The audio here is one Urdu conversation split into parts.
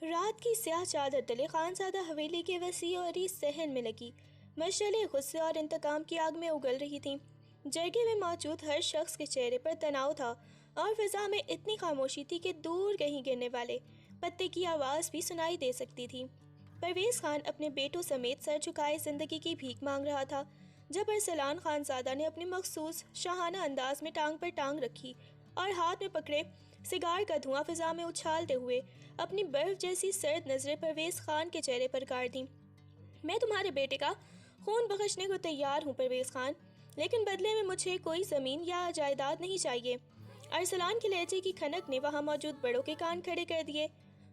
رات کی سیاہ چادر تلے خانزادہ حویلی کے وسیع اور عریض صحن میں لگی مشعلیں غصے اور انتقام کی آگ میں اگل رہی تھیں۔ جرگے میں موجود ہر شخص کے چہرے پر تناؤ تھا اور فضا میں اتنی خاموشی تھی کہ دور کہیں گرنے والے پتے کی آواز بھی سنائی دے سکتی تھی۔ پرویز خان اپنے بیٹوں سمیت سر جھکائے زندگی کی بھیک مانگ رہا تھا جب ارسلان خانزادہ نے اپنے مخصوص شاہانہ انداز میں ٹانگ پر ٹانگ رکھی اور ہاتھ میں پکڑے سگار کا دھواں فضا میں اچھالتے ہوئے اپنی برف جیسی سرد نظریں پرویز خان کے چہرے پر گاڑ دیں۔ میں تمہارے بیٹے کا خون بخشنے کو تیار ہوں پرویز خان، لیکن بدلے میں مجھے کوئی زمین یا جائیداد نہیں چاہیے۔ ارسلان کے لہجے کی کھنک نے وہاں موجود بڑوں کے کان کھڑے کر دیے۔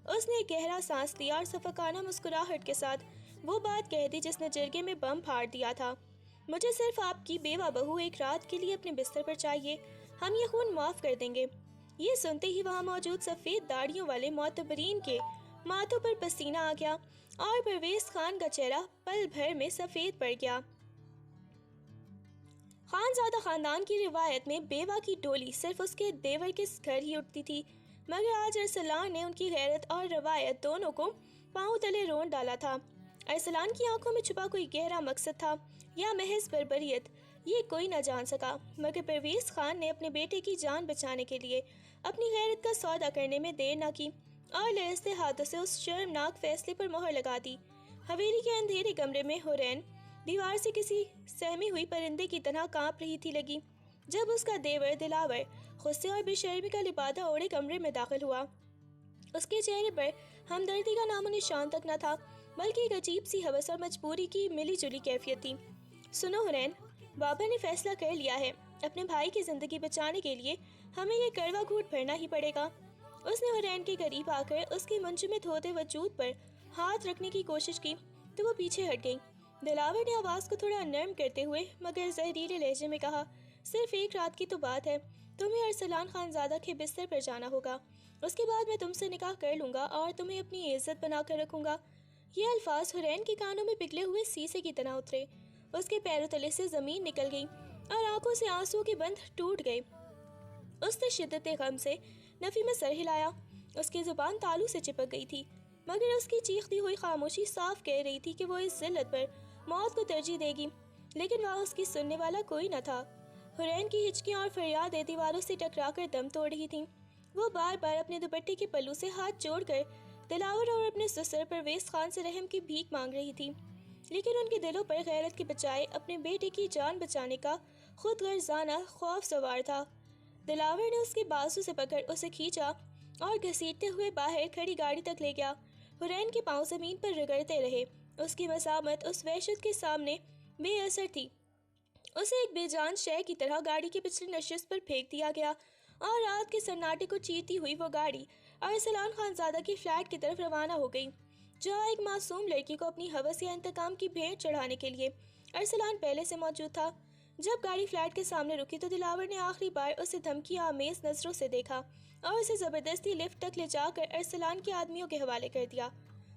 اس نے ایک گہرا سانس لیا اور شفقانہ مسکراہٹ کے ساتھ وہ بات کہہ دی جس نے جرگے میں بم پھاڑ دیا تھا۔ مجھے صرف آپ کی بیوہ بہو ایک رات کے لیے اپنے بستر پر چاہیے، ہم یہ خون معاف کر دیں گے۔ یہ سنتے ہی وہاں موجود سفید داڑھیوں والے معتبرین کے ماتھوں پر پسینہ آ گیا اور پرویز خان کا چہرہ پل بھر میں سفید پڑ گیا۔ خانزادہ خاندان کی روایت میں بیوہ کی ڈولی صرف اس کے دیور کے گھر ہی اٹھتی تھی، مگر آج ارسلان نے ان کی غیرت اور روایت دونوں کو پاؤں تلے رونڈ ڈالا تھا۔ ارسلان کی آنکھوں میں چھپا کوئی گہرا مقصد تھا یا محض بربریت، یہ کوئی نہ جان سکا، مگر پرویز خان نے اپنے بیٹے کی جان بچانے کے لیے اپنی غیرت کا سودا کرنے میں دیر نہ کی اور لرزتے ہاتھوں سے اس شرمناک فیصلے پر مہر لگا دی۔ حویلی کے اندھیرے کمرے میں حورین دیوار سے کسی سہمی ہوئی پرندے کی طرح کانپ رہی تھی لگی جب اس کا دیور دلاور غصے اور بے شرمی کا لبادہ اوڑھے کمرے میں داخل ہوا۔ اس کے چہرے پر ہمدردی کا نام و نشان تک نہ تھا، بلکہ ایک عجیب سی ہوس اور مجبوری کی ملی جلی کیفیت تھی۔ سنو حورین، بابا نے فیصلہ کر لیا ہے، اپنے بھائی کی زندگی بچانے کے لیے ہمیں یہ کڑوا گھونٹ بھرنا ہی پڑے گا۔ اس نے حورین کے قریب آ کر اس کی منجمد ہوتے وجود پر ہاتھ رکھنے کی کوشش کی تو وہ پیچھے ہٹ گئی۔ دلاور نے آواز کو تھوڑا نرم کرتے ہوئے مگر زہریلے لہجے میں کہا، صرف ایک رات کی تو بات ہے، تمہیں ارسلان خانزادہ کے بستر پر جانا ہوگا، اس کے بعد میں تم سے نکاح کر لوں گا اور تمہیں اپنی عزت بنا کر رکھوں گا۔ یہ الفاظ حورین کے کانوں میں پگھلے ہوئے سیسے کی طرح اترے، اس کے پیروں تلے سے زمین نکل گئی اور آنکھوں سے آنسو کے بند ٹوٹ گئے۔ اس نے شدت غم سے نفی میں سر ہلایا، اس کی زبان تالو سے چپک گئی تھی، مگر اس کی چیختی ہوئی خاموشی صاف کہہ رہی تھی کہ وہ اس ذلت پر موت کو ترجیح دے گی، لیکن وہاں اس کی سننے والا کوئی نہ تھا۔ حورین کی ہچکیاں اور فریادیں دیواروں سے ٹکرا کر دم توڑ رہی تھیں۔ وہ بار بار اپنے دوپٹے کے پلو سے ہاتھ جوڑ کر دلاور اور اپنے سسر پرویز خان سے رحم کی بھیک مانگ رہی تھی، لیکن ان کے دلوں پر غیرت کے بجائے اپنے بیٹے کی جان بچانے کا خود غرضانہ خوف سوار تھا۔ دلاور نے اس کے بازو سے پکڑ اسے کھینچا اور گھسیٹتے ہوئے باہر کھڑی گاڑی تک لے گیا۔ حورین کے پاؤں زمین پر رگڑتے رہے، اس کی مسامت اس وحشت کے سامنے بے اثر تھی۔ اسے ایک بے جان شے کی طرح گاڑی کی پچھلی نشست پر پھینک دیا گیا اور رات کے سناٹے کو چیرتی ہوئی وہ گاڑی ارسلان خانزادہ کی فلیٹ کی طرف روانہ ہو گئی، جہاں ایک معصوم لڑکی کو اپنی ہوس یا انتقام کی بھیٹ چڑھانے کے لیے ارسلان پہلے سے موجود تھا۔ جب گاڑی فلیٹ کے سامنے رکی تو دلاور نے آخری بار اسے دھمکی آمیز نظروں سے دیکھا اور اسے زبردستی لفٹ تک لے جا کر ارسلان کے آدمیوں کے حوالے کر دیا،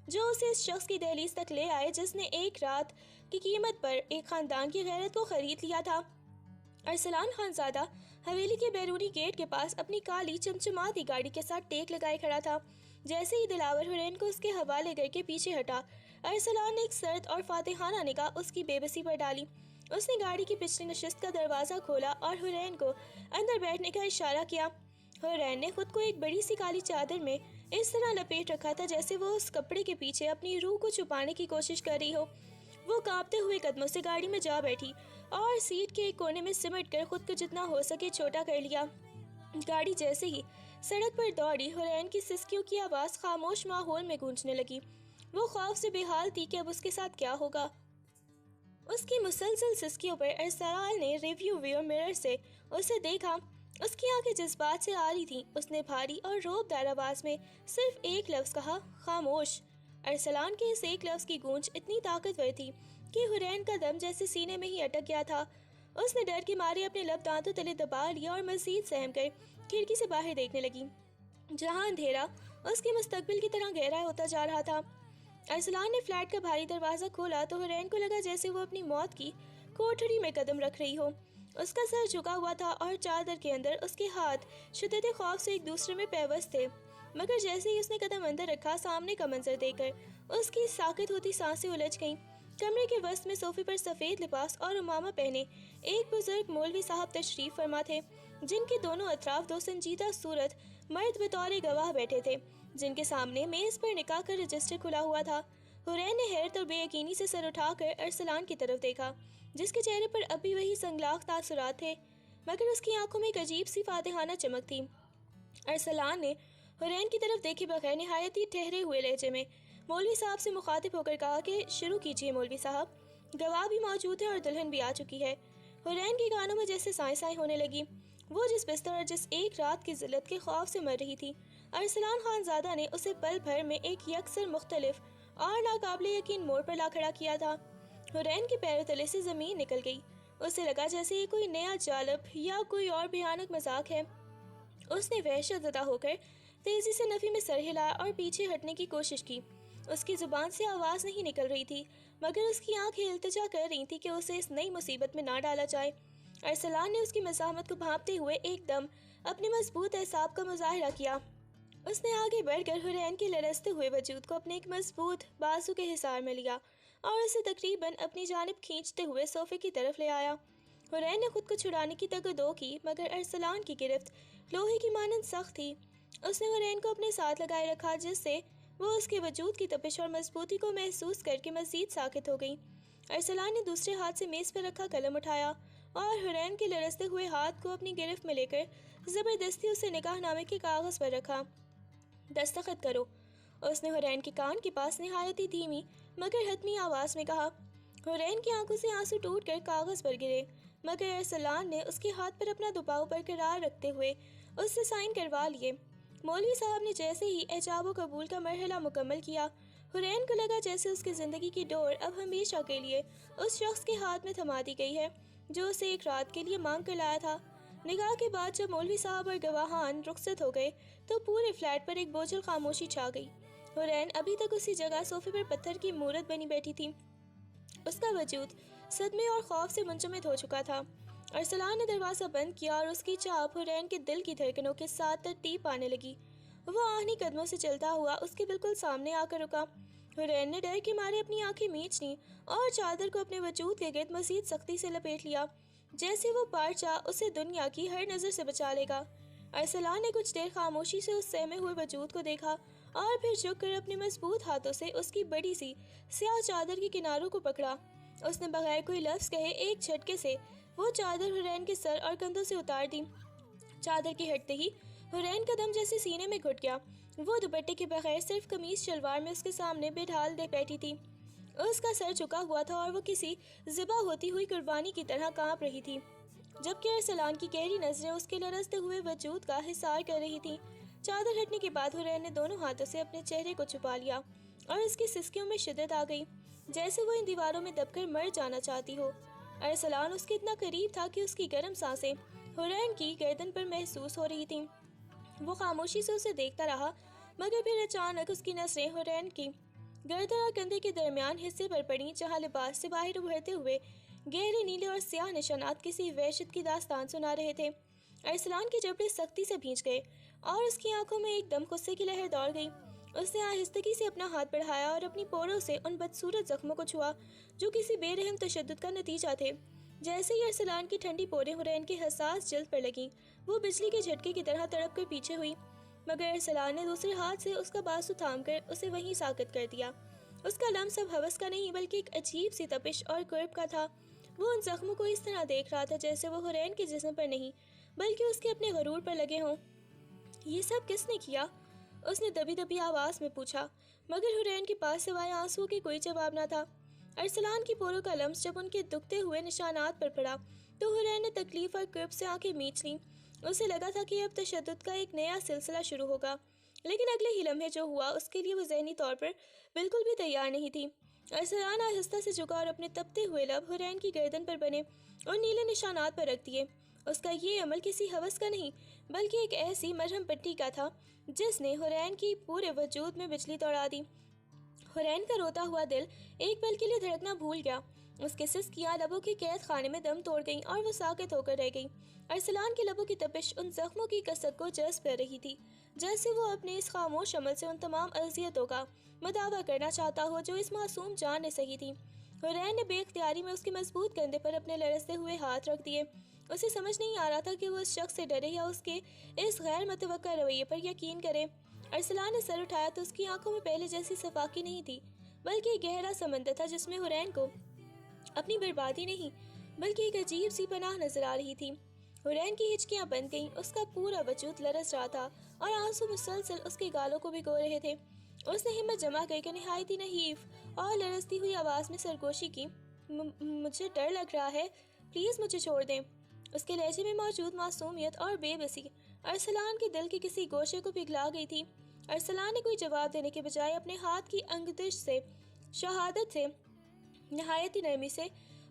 جو اسے اس شخص کی دہلیز تک لے آئے جس نے ایک رات کی قیمت پر ایک خاندان کی غیرت کو خرید لیا تھا۔ ارسلان خانزادہ حویلی کے بیرونی گیٹ کے پاس اپنی کالی چمچماتی گاڑی کے ساتھ ٹیک لگائے کھڑا تھا۔ جیسے ہی دلاور حورین کو اس کے حوالے کر کے پیچھے ہٹا، ارسلان نے ایک سرد اور فاتحانہ نگاہ اس کی بے بسی پر ڈالی۔ اس نے گاڑی کی پچھلی نشست کا دروازہ کھولا اور حورین کو اندر بیٹھنے کا اشارہ کیا۔ حورین نے خود کو ایک بڑی سی کالی چادر میں اس طرح لپیٹ رکھا تھا جیسے وہ اس کپڑے کے پیچھے اپنی روح کو چھپانے کی کوشش کر رہی ہو۔ وہ کانپتے ہوئے قدموں سے گاڑی میں جا بیٹھی اور سیٹ کے ایک کونے میں سمٹ کر خود کو جتنا ہو سکے چھوٹا کر لیا۔ گاڑی جیسے ہی سڑک پر دوڑی، حورین کی سسکیوں کی آواز خاموش ماحول میں گونجنے لگی۔ وہ خوف سے بے حال تھی کہ اب اس کے ساتھ کیا ہوگا۔ اس کی مسلسل سسکیوں پر ارسلان نے ریویو ویئر مرر سے اسے دیکھا، اس کی آنکھیں جذبات سے آ رہی تھیں۔ اس نے بھاری اور روبدار آواز میں صرف ایک لفظ کہا، خاموش۔ ارسلان کے اس ایک لفظ کی گونج اتنی طاقتور تھی کہ حورین کا دم جیسے سینے میں ہی اٹک گیا تھا۔ اس نے ڈر کے مارے اپنے لب دانتوں تلے دبا لیا اور مزید سہم کر کھڑکی سے باہر دیکھنے لگی، جہاں اندھیرا اس کے مستقبل کی طرح گہرا ہوتا جا رہا تھا۔ ارسلان نے فلیٹ کا بھاری دروازہ کھولا تو حورین کو لگا جیسے وہ اپنی موت کی کوٹھڑی میں قدم رکھ رہی ہو۔ اس کا سر جھکا ہوا تھا اور چادر کے اندر اس کے ہاتھ شدت خوف سے ایک دوسرے میں پیوست تھے۔ مگر جیسے ہی اس نے قدم اندر رکھا، سامنے کا منظر دیکھ کر اس کی ساکت ہوتی سانسیں الجھ گئیں۔ کمرے کے وسط میں صوفے پر سفید لباس اور عمامہ پہنے ایک بزرگ مولوی صاحب تشریف فرما تھے، جن کے دونوں اطراف دو سنجیدہ صورت مرد بطور گواہ بیٹھے تھے، جن کے سامنے میز پر نکاح کا رجسٹر کھلا ہوا تھا۔ حرین نے حیرت اور بے یقینی سے سر اٹھا کر ارسلان کی طرف دیکھا، جس کے چہرے پر اب بھی وہی سنگلاخ تاثرات تھے، مگر اس کی آنکھوں میں ایک عجیب سی فاتحانہ چمک تھی۔ ارسلان نے حرین کی طرف دیکھے بغیر نہایت ہی ٹھہرے ہوئے لہجے میں مولوی صاحب سے مخاطب ہو کر کہا کہ شروع کیجیے مولوی صاحب، گواہ بھی موجود ہے اور دلہن بھی آ چکی ہے۔ حرین کے کانوں میں جیسے سائیں سائیں ہونے لگی۔ وہ جس بستر اور جس ایک رات کی ذلت کے خوف سے مر رہی تھی، ارسلان خان زادہ نے اسے پل بھر میں ایک یکسر مختلف اور ناقابل یقین موڑ پر لا کھڑا کیا تھا۔ حرین کے پیروں تلے سے زمین نکل گئی۔ اسے لگا جیسے یہ کوئی نیا جالب یا کوئی اور بھیانک مذاق ہے۔ اس نے وحشت زدہ ہو کر تیزی سے نفی میں سر ہلایا اور پیچھے ہٹنے کی کوشش کی۔ اس کی زبان سے آواز نہیں نکل رہی تھی، مگر اس کی آنکھیں التجا کر رہی تھی کہ اسے اس نئی مصیبت میں نہ ڈالا جائے۔ ارسلان نے اس کی مزاحمت کو بھانپتے ہوئے ایک دم اپنے مضبوط اعصاب کا مظاہرہ کیا۔ اس نے آگے بڑھ کر حرین کے لرزتے ہوئے وجود کو اپنے ایک مضبوط بازو کے حصار میں لیا اور اسے تقریباً اپنی جانب کھینچتے ہوئے صوفے کی طرف لے آیا۔ حرین نے خود کو چھڑانے کی تگ و دو کی، مگر ارسلان کی گرفت لوہے کی مانند سخت تھی۔ اس نے حرین کو اپنے ساتھ لگائے رکھا، جس سے وہ اس کے وجود کی تپش اور مضبوطی کو محسوس کر کے مزید ساکت ہو گئی۔ ارسلان نے دوسرے ہاتھ سے میز پر رکھا قلم اٹھایا اور حرین کے لرزتے ہوئے ہاتھ کو اپنی گرفت میں لے کر زبردستی اسے نکاح نامے کے کاغذ پر رکھا۔ دستخط کرو، اس نے حرین کے کان کے پاس نہایت ہی دھیمی مگر حتمی آواز میں کہا۔ حرین کی آنکھوں سے آنسو ٹوٹ کر کاغذ پر گرے، مگر ارسلان نے اس کے ہاتھ پر اپنا دباؤ برقرار رکھتے ہوئے اس سے سائن کروا لیے۔ مولوی صاحب نے جیسے ہی ایجاب و قبول کا مرحلہ مکمل کیا، حرین کو لگا جیسے اس کی زندگی کی ڈور اب ہمیشہ کے لیے اس شخص کے ہاتھ میں تھما دی گئی ہے جو اسے ایک رات کے لیے مانگ کر لایا تھا۔ نکاح کے بعد جب مولوی صاحب اور گواہان رخصت ہو گئے تو پورے فلیٹ پر ایک بوجھل خاموشی چھا گئی۔ حرین ابھی تک اسی جگہ صوفے پر پتھر کی مورت بنی بیٹھی تھی۔ اس کا وجود صدمے اور خوف سے منجمد ہو چکا تھا۔ ارسلان نے دروازہ بند کیا اور اس کی چاپ حرین کے دل کی دھڑکنوں کے ساتھ ترتیب پانے لگی۔ وہ آہنی قدموں سے چلتا ہوا اس کے بالکل سامنے آ کر رکا۔ حرین نے ڈر کے مارے اپنی آنکھیں میچ لیں اور چادر کو اپنے وجود کے گرد مزید سختی سے لپیٹ لیا، جیسے وہ پارچہ اسے دنیا کی ہر نظر سے بچا لے گا۔ ارسلان نے کچھ دیر خاموشی سے اس سہمے ہوئے وجود کو دیکھا اور پھر جھک کر اپنے مضبوط ہاتھوں سے اس کی بڑی سی سیاہ چادر کے کناروں کو پکڑا۔ اس نے بغیر کوئی لفظ کہے ایک جھٹکے سے وہ چادر حرین کے سر اور کندھوں سے اتار دی۔ چادر کے ہٹتے ہی حرین کا دم جیسے سینے میں گھٹ گیا۔ وہ دوپٹے کے بغیر صرف قمیص شلوار میں اس کے سامنے بے ڈھال دے بیٹھی تھی۔ اس کا سر جھکا ہوا تھا اور وہ کسی ذبح ہوتی ہوئی قربانی کی طرح کانپ رہی تھی، جبکہ ارسلان کی گہری نظریں اس کے لرزتے ہوئے وجود کا حصار کر رہی تھیں۔ چادر ہٹنے کے بعد حرین نے دونوں ہاتھوں سے اپنے چہرے کو چھپا لیا اور اس کی سسکیوں میں شدت آ گئی، جیسے وہ ان دیواروں میں دب کر مر جانا چاہتی ہو۔ ارسلان اس کے اتنا قریب تھا کہ اس کی گرم سانسیں حرین کی گردن پر محسوس ہو رہی تھیں۔ وہ خاموشی سے اسے دیکھتا رہا، مگر پھر اچانک اس کی نظریں حرین کی گردن اور کندھے کے درمیان حصے پر پڑیں، جہاں لباس سے باہر ابھرتے ہوئے گہرے نیلے اور سیاہ نشانات کسی وحشت کی داستان سنا رہے تھے۔ ارسلان کے جبڑے سختی سے بھینچ گئے اور اس کی آنکھوں میں ایک دم غصے کی لہر دوڑ گئی۔ اس نے آہستگی سے اپنا ہاتھ بڑھایا اور اپنی پوروں سے ان بدصورت زخموں کو چھوا جو کسی بے رحم تشدد کا نتیجہ تھے۔ جیسے ہی ارسلان کی ٹھنڈی پوریں حرین کے حساس جلد پر لگیں، وہ بجلی کے جھٹکے کی طرح تڑپ کر پیچھے ہوئی، مگر ارسلان نے دوسرے ہاتھ سے اس کا بازو تھام کر اسے وہیں ساکت کر دیا۔ اس کا لمس اب ہوس کا نہیں بلکہ ایک عجیب سی تپش اور قرب کا تھا۔ وہ ان زخموں کو اس طرح دیکھ رہا تھا جیسے وہ حرین کے جسم پر نہیں بلکہ اس کے اپنے غرور پر لگے ہوں۔ یہ سب کس نے کیا؟ اس نے دبی دبی آواز میں پوچھا، مگر حرین کے پاس سوائے آنسوؤں کے کوئی جواب نہ تھا۔ ارسلان کی پوروں کا لمس جب ان کے دکھتے ہوئے نشانات پر پڑا تو حرین نے تکلیف اور کرب سے آنکھیں میچ لیں۔ اسے لگا تھا کہ اب تشدد کا ایک نیا سلسلہ شروع ہوگا، لیکن اگلے ہی لمحے جو ہوا اس کے لیے وہ ذہنی طور پر بالکل بھی تیار نہیں تھی۔ ارسلان آہستہ سے جھکا اور اپنے تپتے ہوئے لب حرین کی گردن پر بنے اور نیلے نشانات پر رکھ دیے۔ اس کا یہ عمل کسی ہوس کا نہیں بلکہ ایک ایسی مرہم پٹی کا تھا جس نے حرین کی پورے وجود میں بجلی دوڑا دی۔ حرین کا روتا ہوا دل ایک پل کے لیے دھڑکنا بھول گیا۔ اس کے سسکیاں لبوں کی قید خانے میں دم توڑ گئیں اور وہ ساکت ہو کر رہ گئی۔ ارسلان کے لبوں کی تپش ان زخموں کی کثرت کو جذب کر رہی تھی، جیسے وہ اپنے اس خاموش عمل سے ان تمام اذیتوں کا مداوع کرنا چاہتا ہو جو اس معصوم جان نے سہی تھی۔ حورین نے بے اختیاری میں اس کے مضبوط کندھے پر اپنے لرزتے ہوئے ہاتھ رکھ دیے۔ اسے سمجھ نہیں آ رہا تھا کہ وہ اس شخص سے ڈرے یا اس کے اس غیر متوقع رویے پر یقین کرے۔ ارسلان نے سر اٹھایا تو اس کی آنکھوں میں پہلے جیسی صفاقی نہیں تھی، بلکہ ایک گہرا سمندر تھا جس میں حورین کو اپنی بربادی نہیں بلکہ ایک عجیب سی پناہ نظر آ رہی تھی۔ حورین کی ہچکیاں بند گئیں، اس کا پورا وجود لرز رہا تھا اور آنسو مسلسل اس کے گالوں کو بھگو رہے تھے۔ اس نے ہمت جمع کر کے نہایت ہی نحیف اور لرزتی ہوئی آواز میں سرگوشی کی، مجھے ڈر لگ رہا ہے، پلیز مجھے چھوڑ دیں۔ اس کے لہجے میں موجود معصومیت اور بے بسی ارسلان کے دل کے کسی گوشے کو پگھلا گئی تھی۔ ارسلان نے کوئی جواب دینے کے بجائے اپنے ہاتھ کی انگشت سے شہادت سے نہایت ہی نرمی سے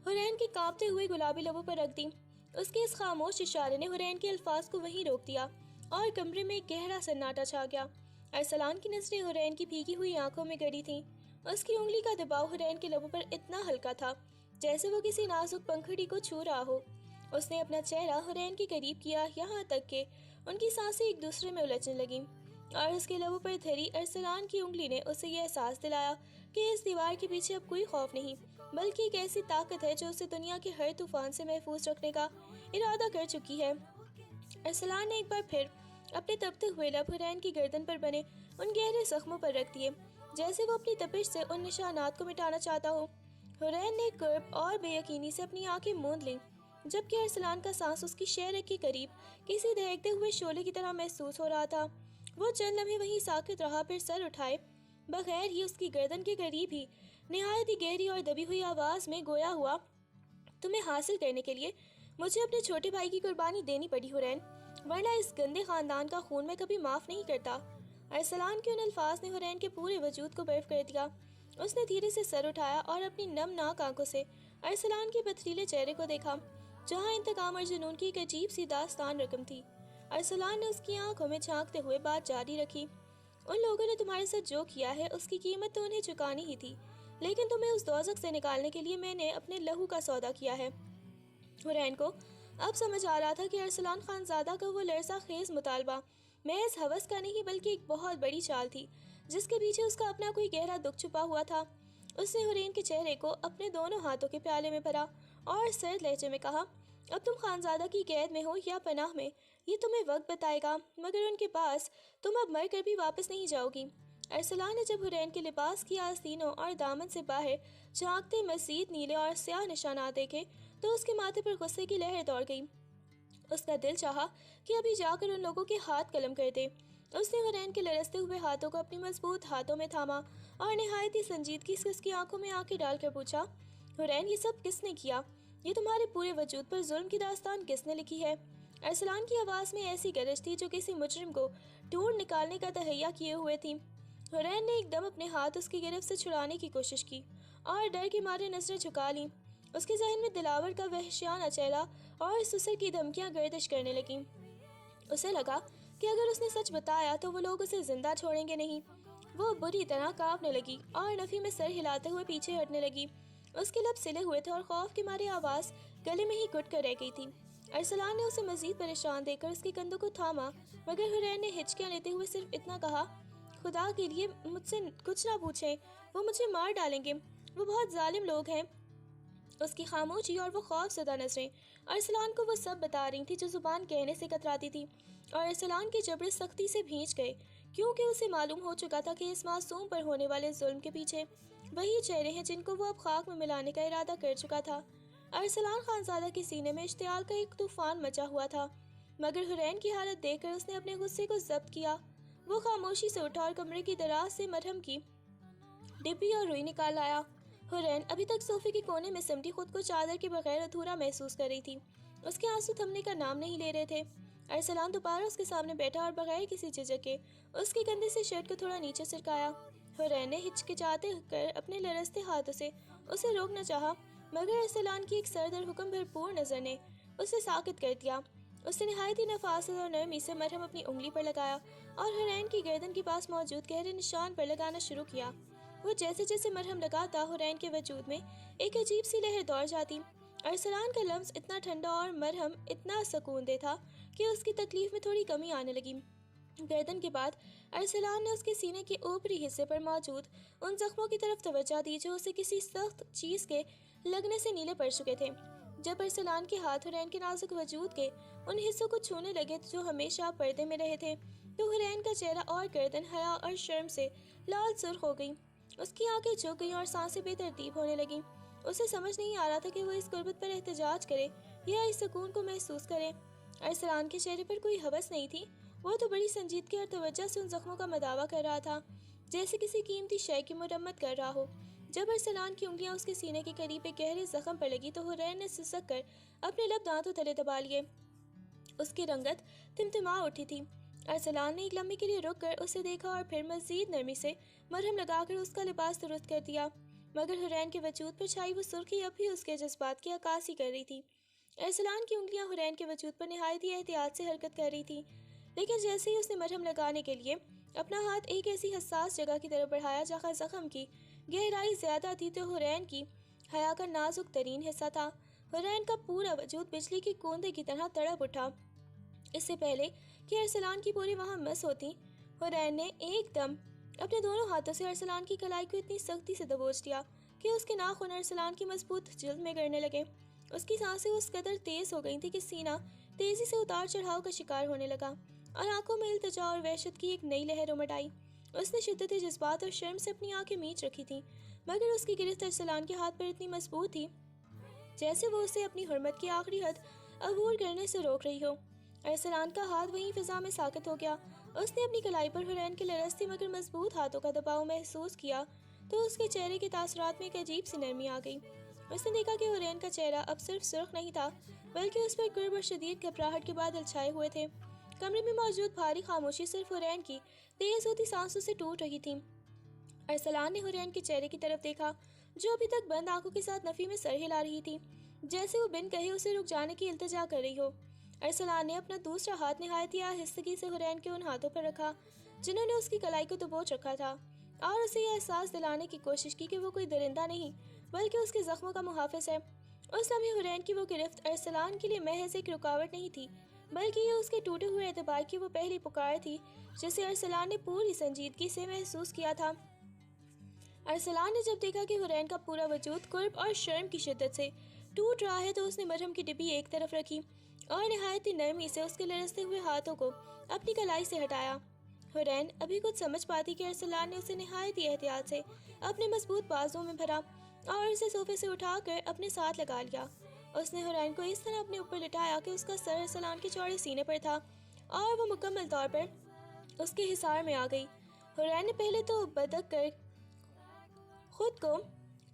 حورین کے کانپتے ہوئے گلابی لبوں پر رکھ دی۔ اس کے اس خاموش اشارے نے حورین کے الفاظ کو وہیں روک دیا اور کمرے میں ایک گہرا سناٹا چھا گیا۔ ارسلان کی نظریں حورین کی بھیگی ہوئی آنکھوں میں گڑی تھیں۔ اس کی انگلی کا دباؤ حورین کے لبوں پر اتنا ہلکا تھا جیسے وہ کسی نازک پنکھڑی کو چھو رہا ہو۔ اس نے اپنا چہرہ حورین کے قریب کیا یہاں تک کہ ان کی سانسیں ایک دوسرے میں الجھنے لگیں، اور اس کے لبوں پر دھری ارسلان کی انگلی نے اسے یہ احساس دلایا کہ اس دیوار کے پیچھے اب کوئی خوف نہیں، بلکہ ایک ایسی طاقت ہے جو اسے دنیا کے ہر طوفان سے محفوظ رکھنے کا ارادہ کر چکی ہے۔ ارسلان نے ایک بار پھر اپنے تپتے ہوئے لب حورین کی گردن پر بنے ان گہرے زخموں پر رکھ دیے، جیسے وہ اپنی تپش سے ان نشانات کو مٹانا چاہتا ہو۔ حورین نے کرب اور بے یقینی سے اپنی آنکھیں موند لیں، جبکہ ارسلان کا سانس اس کی شہرک کے قریب کسی دہکتے ہوئے شعلے کی طرح محسوس ہو رہا تھا۔ وہ چند لمحے وہیں ساکت رہا، پھر سر اٹھائے بغیر ہی اس کی گردن کے قریب ہی نہایت ہی گہری اور دبی ہوئی آواز میں گویا ہوا، تمہیں حاصل کرنے کے لیے مجھے اپنے چھوٹے بھائی کی قربانی دینی پڑی حورین، ورنہ اس گندے خاندان کا خون میں کبھی معاف نہیں کرتا۔ ارسلان کے ان الفاظ نے حورین کے پورے وجود کو برف کر دیا۔ اس نے دھیرے سے سر اٹھایا اور اپنی نمناک آنکھوں سے ارسلان کے پتھریلے چہرے کو دیکھا، جہاں انتقام اور جنون کی ایک عجیب سی داستان رقم تھی۔ ارسلان نے اس کی آنکھوں میں جھانکتے ہوئے بات جاری رکھی، ان لوگوں نے تمہارے ساتھ جو کیا ہے اس کی قیمت تو انہیں چکانی ہی تھی، لیکن تمہیں اس دوزخ سے نکالنے کے لیے میں نے اپنے لہو کا سودا کیا ہے۔ حورین کو اب سمجھ آ رہا تھا کہ ارسلان خانزادہ کا وہ لرزہ خیز مطالبہ محض ہوس کا نہیں بلکہ ایک بہت بڑی چال تھی جس کے پیچھے اس کا اپنا کوئی گہرا دکھ چھپا ہوا تھا۔ اس نے حورین کے چہرے کو اپنے دونوں ہاتھوں کے پیالے میں بھرا اور سرد لہجے میں کہا، اب تم خانزادہ کی قید میں ہو یا پناہ میں یہ تمہیں وقت بتائے گا، مگر ان کے پاس تم اب مر کر بھی واپس نہیں جاؤ گی۔ ارسلان نے جب حورین کے لباس کی آستینوں اور دامن سے باہر جھانکتے مزید نیلے اور سیاہ نشانات دیکھے تو اس کے ماتھے پر غصے کی لہر دوڑ گئی۔ اس کا دل چاہا کہ ابھی جا کر ان لوگوں کے ہاتھ قلم کر دے۔ اس نے حورین کے لرزتے ہوئے ہاتھوں کو اپنی مضبوط ہاتھوں میں تھاما اور نہایت ہی سنجیدگی سے اس کی آنکھوں میں آنکھیں ڈال کر پوچھا، حورین یہ سب کس نے کیا؟ یہ تمہارے پورے وجود پر ظلم کی داستان کس نے لکھی ہے؟ ارسلان کی آواز میں ایسی گرج تھی جو کسی مجرم کو ڈھونڈ نکالنے کا تہیہ کیے ہوئے تھی۔ حورین نے ایک دم اپنے ہاتھ اس کی گرفت سے چھڑانے کی کوشش کی اور ڈر کے مارے نظریں جھکا لیں۔ اس کے ذہن میں دلاور کا وحشیانہ چہرہ اور سسر کی دھمکیاں گردش کرنے لگیں۔ اسے لگا کہ اگر اس نے سچ بتایا تو وہ لوگ اسے زندہ چھوڑیں گے نہیں۔ وہ بری طرح کانپنے لگی اور نفی میں سر ہلاتے ہوئے پیچھے ہٹنے لگی۔ اس کے لب سلے ہوئے تھے اور خوف کے مارے آواز گلے میں ہی گھٹ کر رہ گئی تھی۔ ارسلان نے اسے مزید پریشان دیکھ کر اس کے کندھوں کو تھاما، مگر حورین نے ہچکیاں لیتے ہوئے صرف اتنا کہا، خدا کے لیے مجھ سے کچھ نہ پوچھیں، وہ مجھے مار ڈالیں گے، وہ بہت ظالم لوگ ہیں۔ اس کی خاموشی اور وہ خوف زدہ نظریں ارسلان کو وہ سب بتا رہی تھی جو زبان کہنے سے کتراتی تھی، اور ارسلان کے جبڑے سختی سے بھینچ گئے کیونکہ اسے معلوم ہو چکا تھا کہ اس معصوم پر ہونے والے ظلم کے پیچھے وہی چہرے ہیں جن کو وہ اب خاک میں ملانے کا ارادہ کر چکا تھا۔ ارسلان خانزادہ کے سینے میں اشتعال کا ایک طوفان مچا ہوا تھا، مگر حورین کی حالت دیکھ کر اس نے اپنے غصے کو ضبط کیا۔ وہ خاموشی سے اٹھا اور کمرے کی دراز سے مرہم کی ڈبی اور روئی نکال لایا۔ حورین ابھی تک صوفے کے کونے میں سمٹی خود کو چادر کے بغیر ادھورا محسوس کر رہی تھی۔ اس کے آنسو تھمنے کا نام نہیں لے رہے تھے۔ ارسلان دوبارہ اس کے سامنے بیٹھا اور بغیر کسی جھجک کے اس کے کندھے سے شرٹ کو تھوڑا نیچے سرکایا۔ حورین نے ہچکچاتے کر اپنے لرزتے ہاتھوں سے اسے روکنا چاہا، مگر ارسلان کی ایک سرد اور حکم بھرپور نظر نے اسے ساکت کر دیا۔ اس نے نہایت ہی نفاست اور نرمی سے مرہم اپنی انگلی پر لگایا اور حورین کی گردن کے پاس موجود گہرے نشان پر لگانا شروع کیا۔ وہ جیسے جیسے مرہم لگاتا حرین کے وجود میں ایک عجیب سی لہر دوڑ جاتی۔ ارسلان کا لمس اتنا ٹھنڈا اور مرہم اتنا سکون دہ تھا کہ اس کی تکلیف میں تھوڑی کمی آنے لگی۔ گردن کے بعد ارسلان نے اس کے سینے کے اوپری حصے پر موجود ان زخموں کی طرف توجہ دی جو اسے کسی سخت چیز کے لگنے سے نیلے پڑ چکے تھے۔ جب ارسلان کے ہاتھ حرین کے نازک وجود کے ان حصوں کو چھونے لگے جو ہمیشہ پردے میں رہے تھے تو حرین کا چہرہ اور گردن حیا اور شرم سے لال سرخ ہو گئی۔ اس کی آنکھیں جھک گئیں اور سانسیں بے ترتیب ہونے لگیں۔ اسے سمجھ نہیں آ رہا تھا کہ وہ اس غربت پر احتجاج کرے یا اس سکون کو محسوس کرے۔ ارسلان کے چہرے پر کوئی ہوس نہیں تھی، وہ تو بڑی سنجیدگی اور توجہ سے ان زخموں کا مداوع کر رہا تھا جیسے کسی قیمتی شے کی مرمت کر رہا ہو۔ جب ارسلان کی انگلیاں اس کے سینے کے قریب ایک گہرے زخم پر لگی تو حرین نے سسک کر اپنے لب دانتوں تلے دبا لیے۔ اس کی رنگت تمتما اٹھی تھی۔ ارسلان نے ایک لمحے کے لیے رک کر اسے دیکھا اور پھر مزید نرمی سے مرہم لگا کر اس کا لباس درست کر دیا، مگر حرین کے وجود پر چھائی وہ سرخی اب بھی اس کے جذبات کی عکاسی کر رہی تھی۔ ارسلان کی انگلیاں حرین کے وجود پر نہایت ہی احتیاط سے حرکت کر رہی تھی، لیکن جیسے ہی اس نے مرہم لگانے کے لیے اپنا ہاتھ ایک ایسی حساس جگہ کی طرف بڑھایا جہاں زخم کی گہرائی زیادہ تھی تو حرین کی حیا کا نازک ترین حصہ تھا۔ حرین کا پورا وجود بجلی کی کوندے کی طرح تڑپ اٹھا۔ اس سے پہلے کہ ارسلان کی پوری وہاں مس ہوتی، حرین نے ایک دم اپنے دونوں ہاتھوں سے ارسلان کی کلائی کو اتنی سختی سے دبوچ دیا کہ اس کے ناخن ارسلان کی مضبوط جلد میں گڑنے لگے۔ اس کی سانسیں اس قدر تیز ہو گئی تھی کہ سینہ تیزی سے اتار چڑھاؤ کا شکار ہونے لگا اور آنکھوں میں التجا اور وحشت کی ایک نئی لہر امڈ آئی۔ اس نے شدت جذبات اور شرم سے اپنی آنکھیں میچ رکھی تھیں، مگر اس کی گرفت ارسلان کے ہاتھ پر اتنی مضبوط تھی جیسے وہ اسے اپنی حرمت کی آخری حد عبور کرنے سے روک رہی ہو۔ ارسلان کا ہاتھ وہیں فضا میں ساکت ہو گیا۔ اس نے اپنی کلائی پر حرین کے لرزتے مگر مضبوط ہاتھوں کا دباؤ محسوس کیا تو اس کے چہرے کے تاثرات میں ایک عجیب سی نرمی آ گئی۔ اس نے دیکھا کہ حرین کا چہرہ اب صرف سرخ نہیں تھا بلکہ اس پر قرب اور شدید گھبراہٹ کے بادل چھائے ہوئے تھے۔ کمرے میں موجود بھاری خاموشی صرف حرین کی تیز ہوتی سانسوں سے ٹوٹ رہی تھی۔ ارسلان نے حرین کے چہرے کی طرف دیکھا جو ابھی تک بند آنکھوں کے ساتھ نفی میں سر ہلا رہی تھی، جیسے وہ بن کہے اسے رک جانے کی التجا کر رہی ہو۔ ارسلان نے اپنا دوسرا ہاتھ نہایت ہی آہستگی سے حرین کے ان ہاتھوں پر رکھا جنہوں نے اس کی کلائی کو دبوچ رکھا تھا، اور اسے یہ احساس دلانے کی کوشش کی کہ وہ کوئی درندہ نہیں بلکہ اس کے زخموں کا محافظ ہے۔ اس لمحے حرین کی وہ گرفت ارسلان کے لیے محض ایک رکاوٹ نہیں تھی بلکہ یہ اس کے ٹوٹے ہوئے اعتبار کی وہ پہلی پکار تھی جسے ارسلان نے پوری سنجیدگی سے محسوس کیا تھا۔ ارسلان نے جب دیکھا کہ حرین کا پورا وجود قرب اور شرم کی شدت سے ٹوٹ رہا ہے تو اس نے مرہم کی ڈبی ایک طرف رکھی اور نہایت ہی نرمی سے اس کے لرزتے ہوئے ہاتھوں کو اپنی کلائی سے ہٹایا۔ حرین ابھی کچھ سمجھ پاتی کہ ارسلان نے اسے نہایت ہی احتیاط سے اپنے مضبوط بازوں میں بھرا اور اسے صوفے سے اٹھا کر اپنے ساتھ لگا لیا۔ اس نے حرین کو اس طرح اپنے اوپر لٹایا کہ اس کا سر ارسلان کے چوڑے سینے پر تھا اور وہ مکمل طور پر اس کے حصار میں آ گئی۔ حرین نے پہلے تو بدک کر خود کو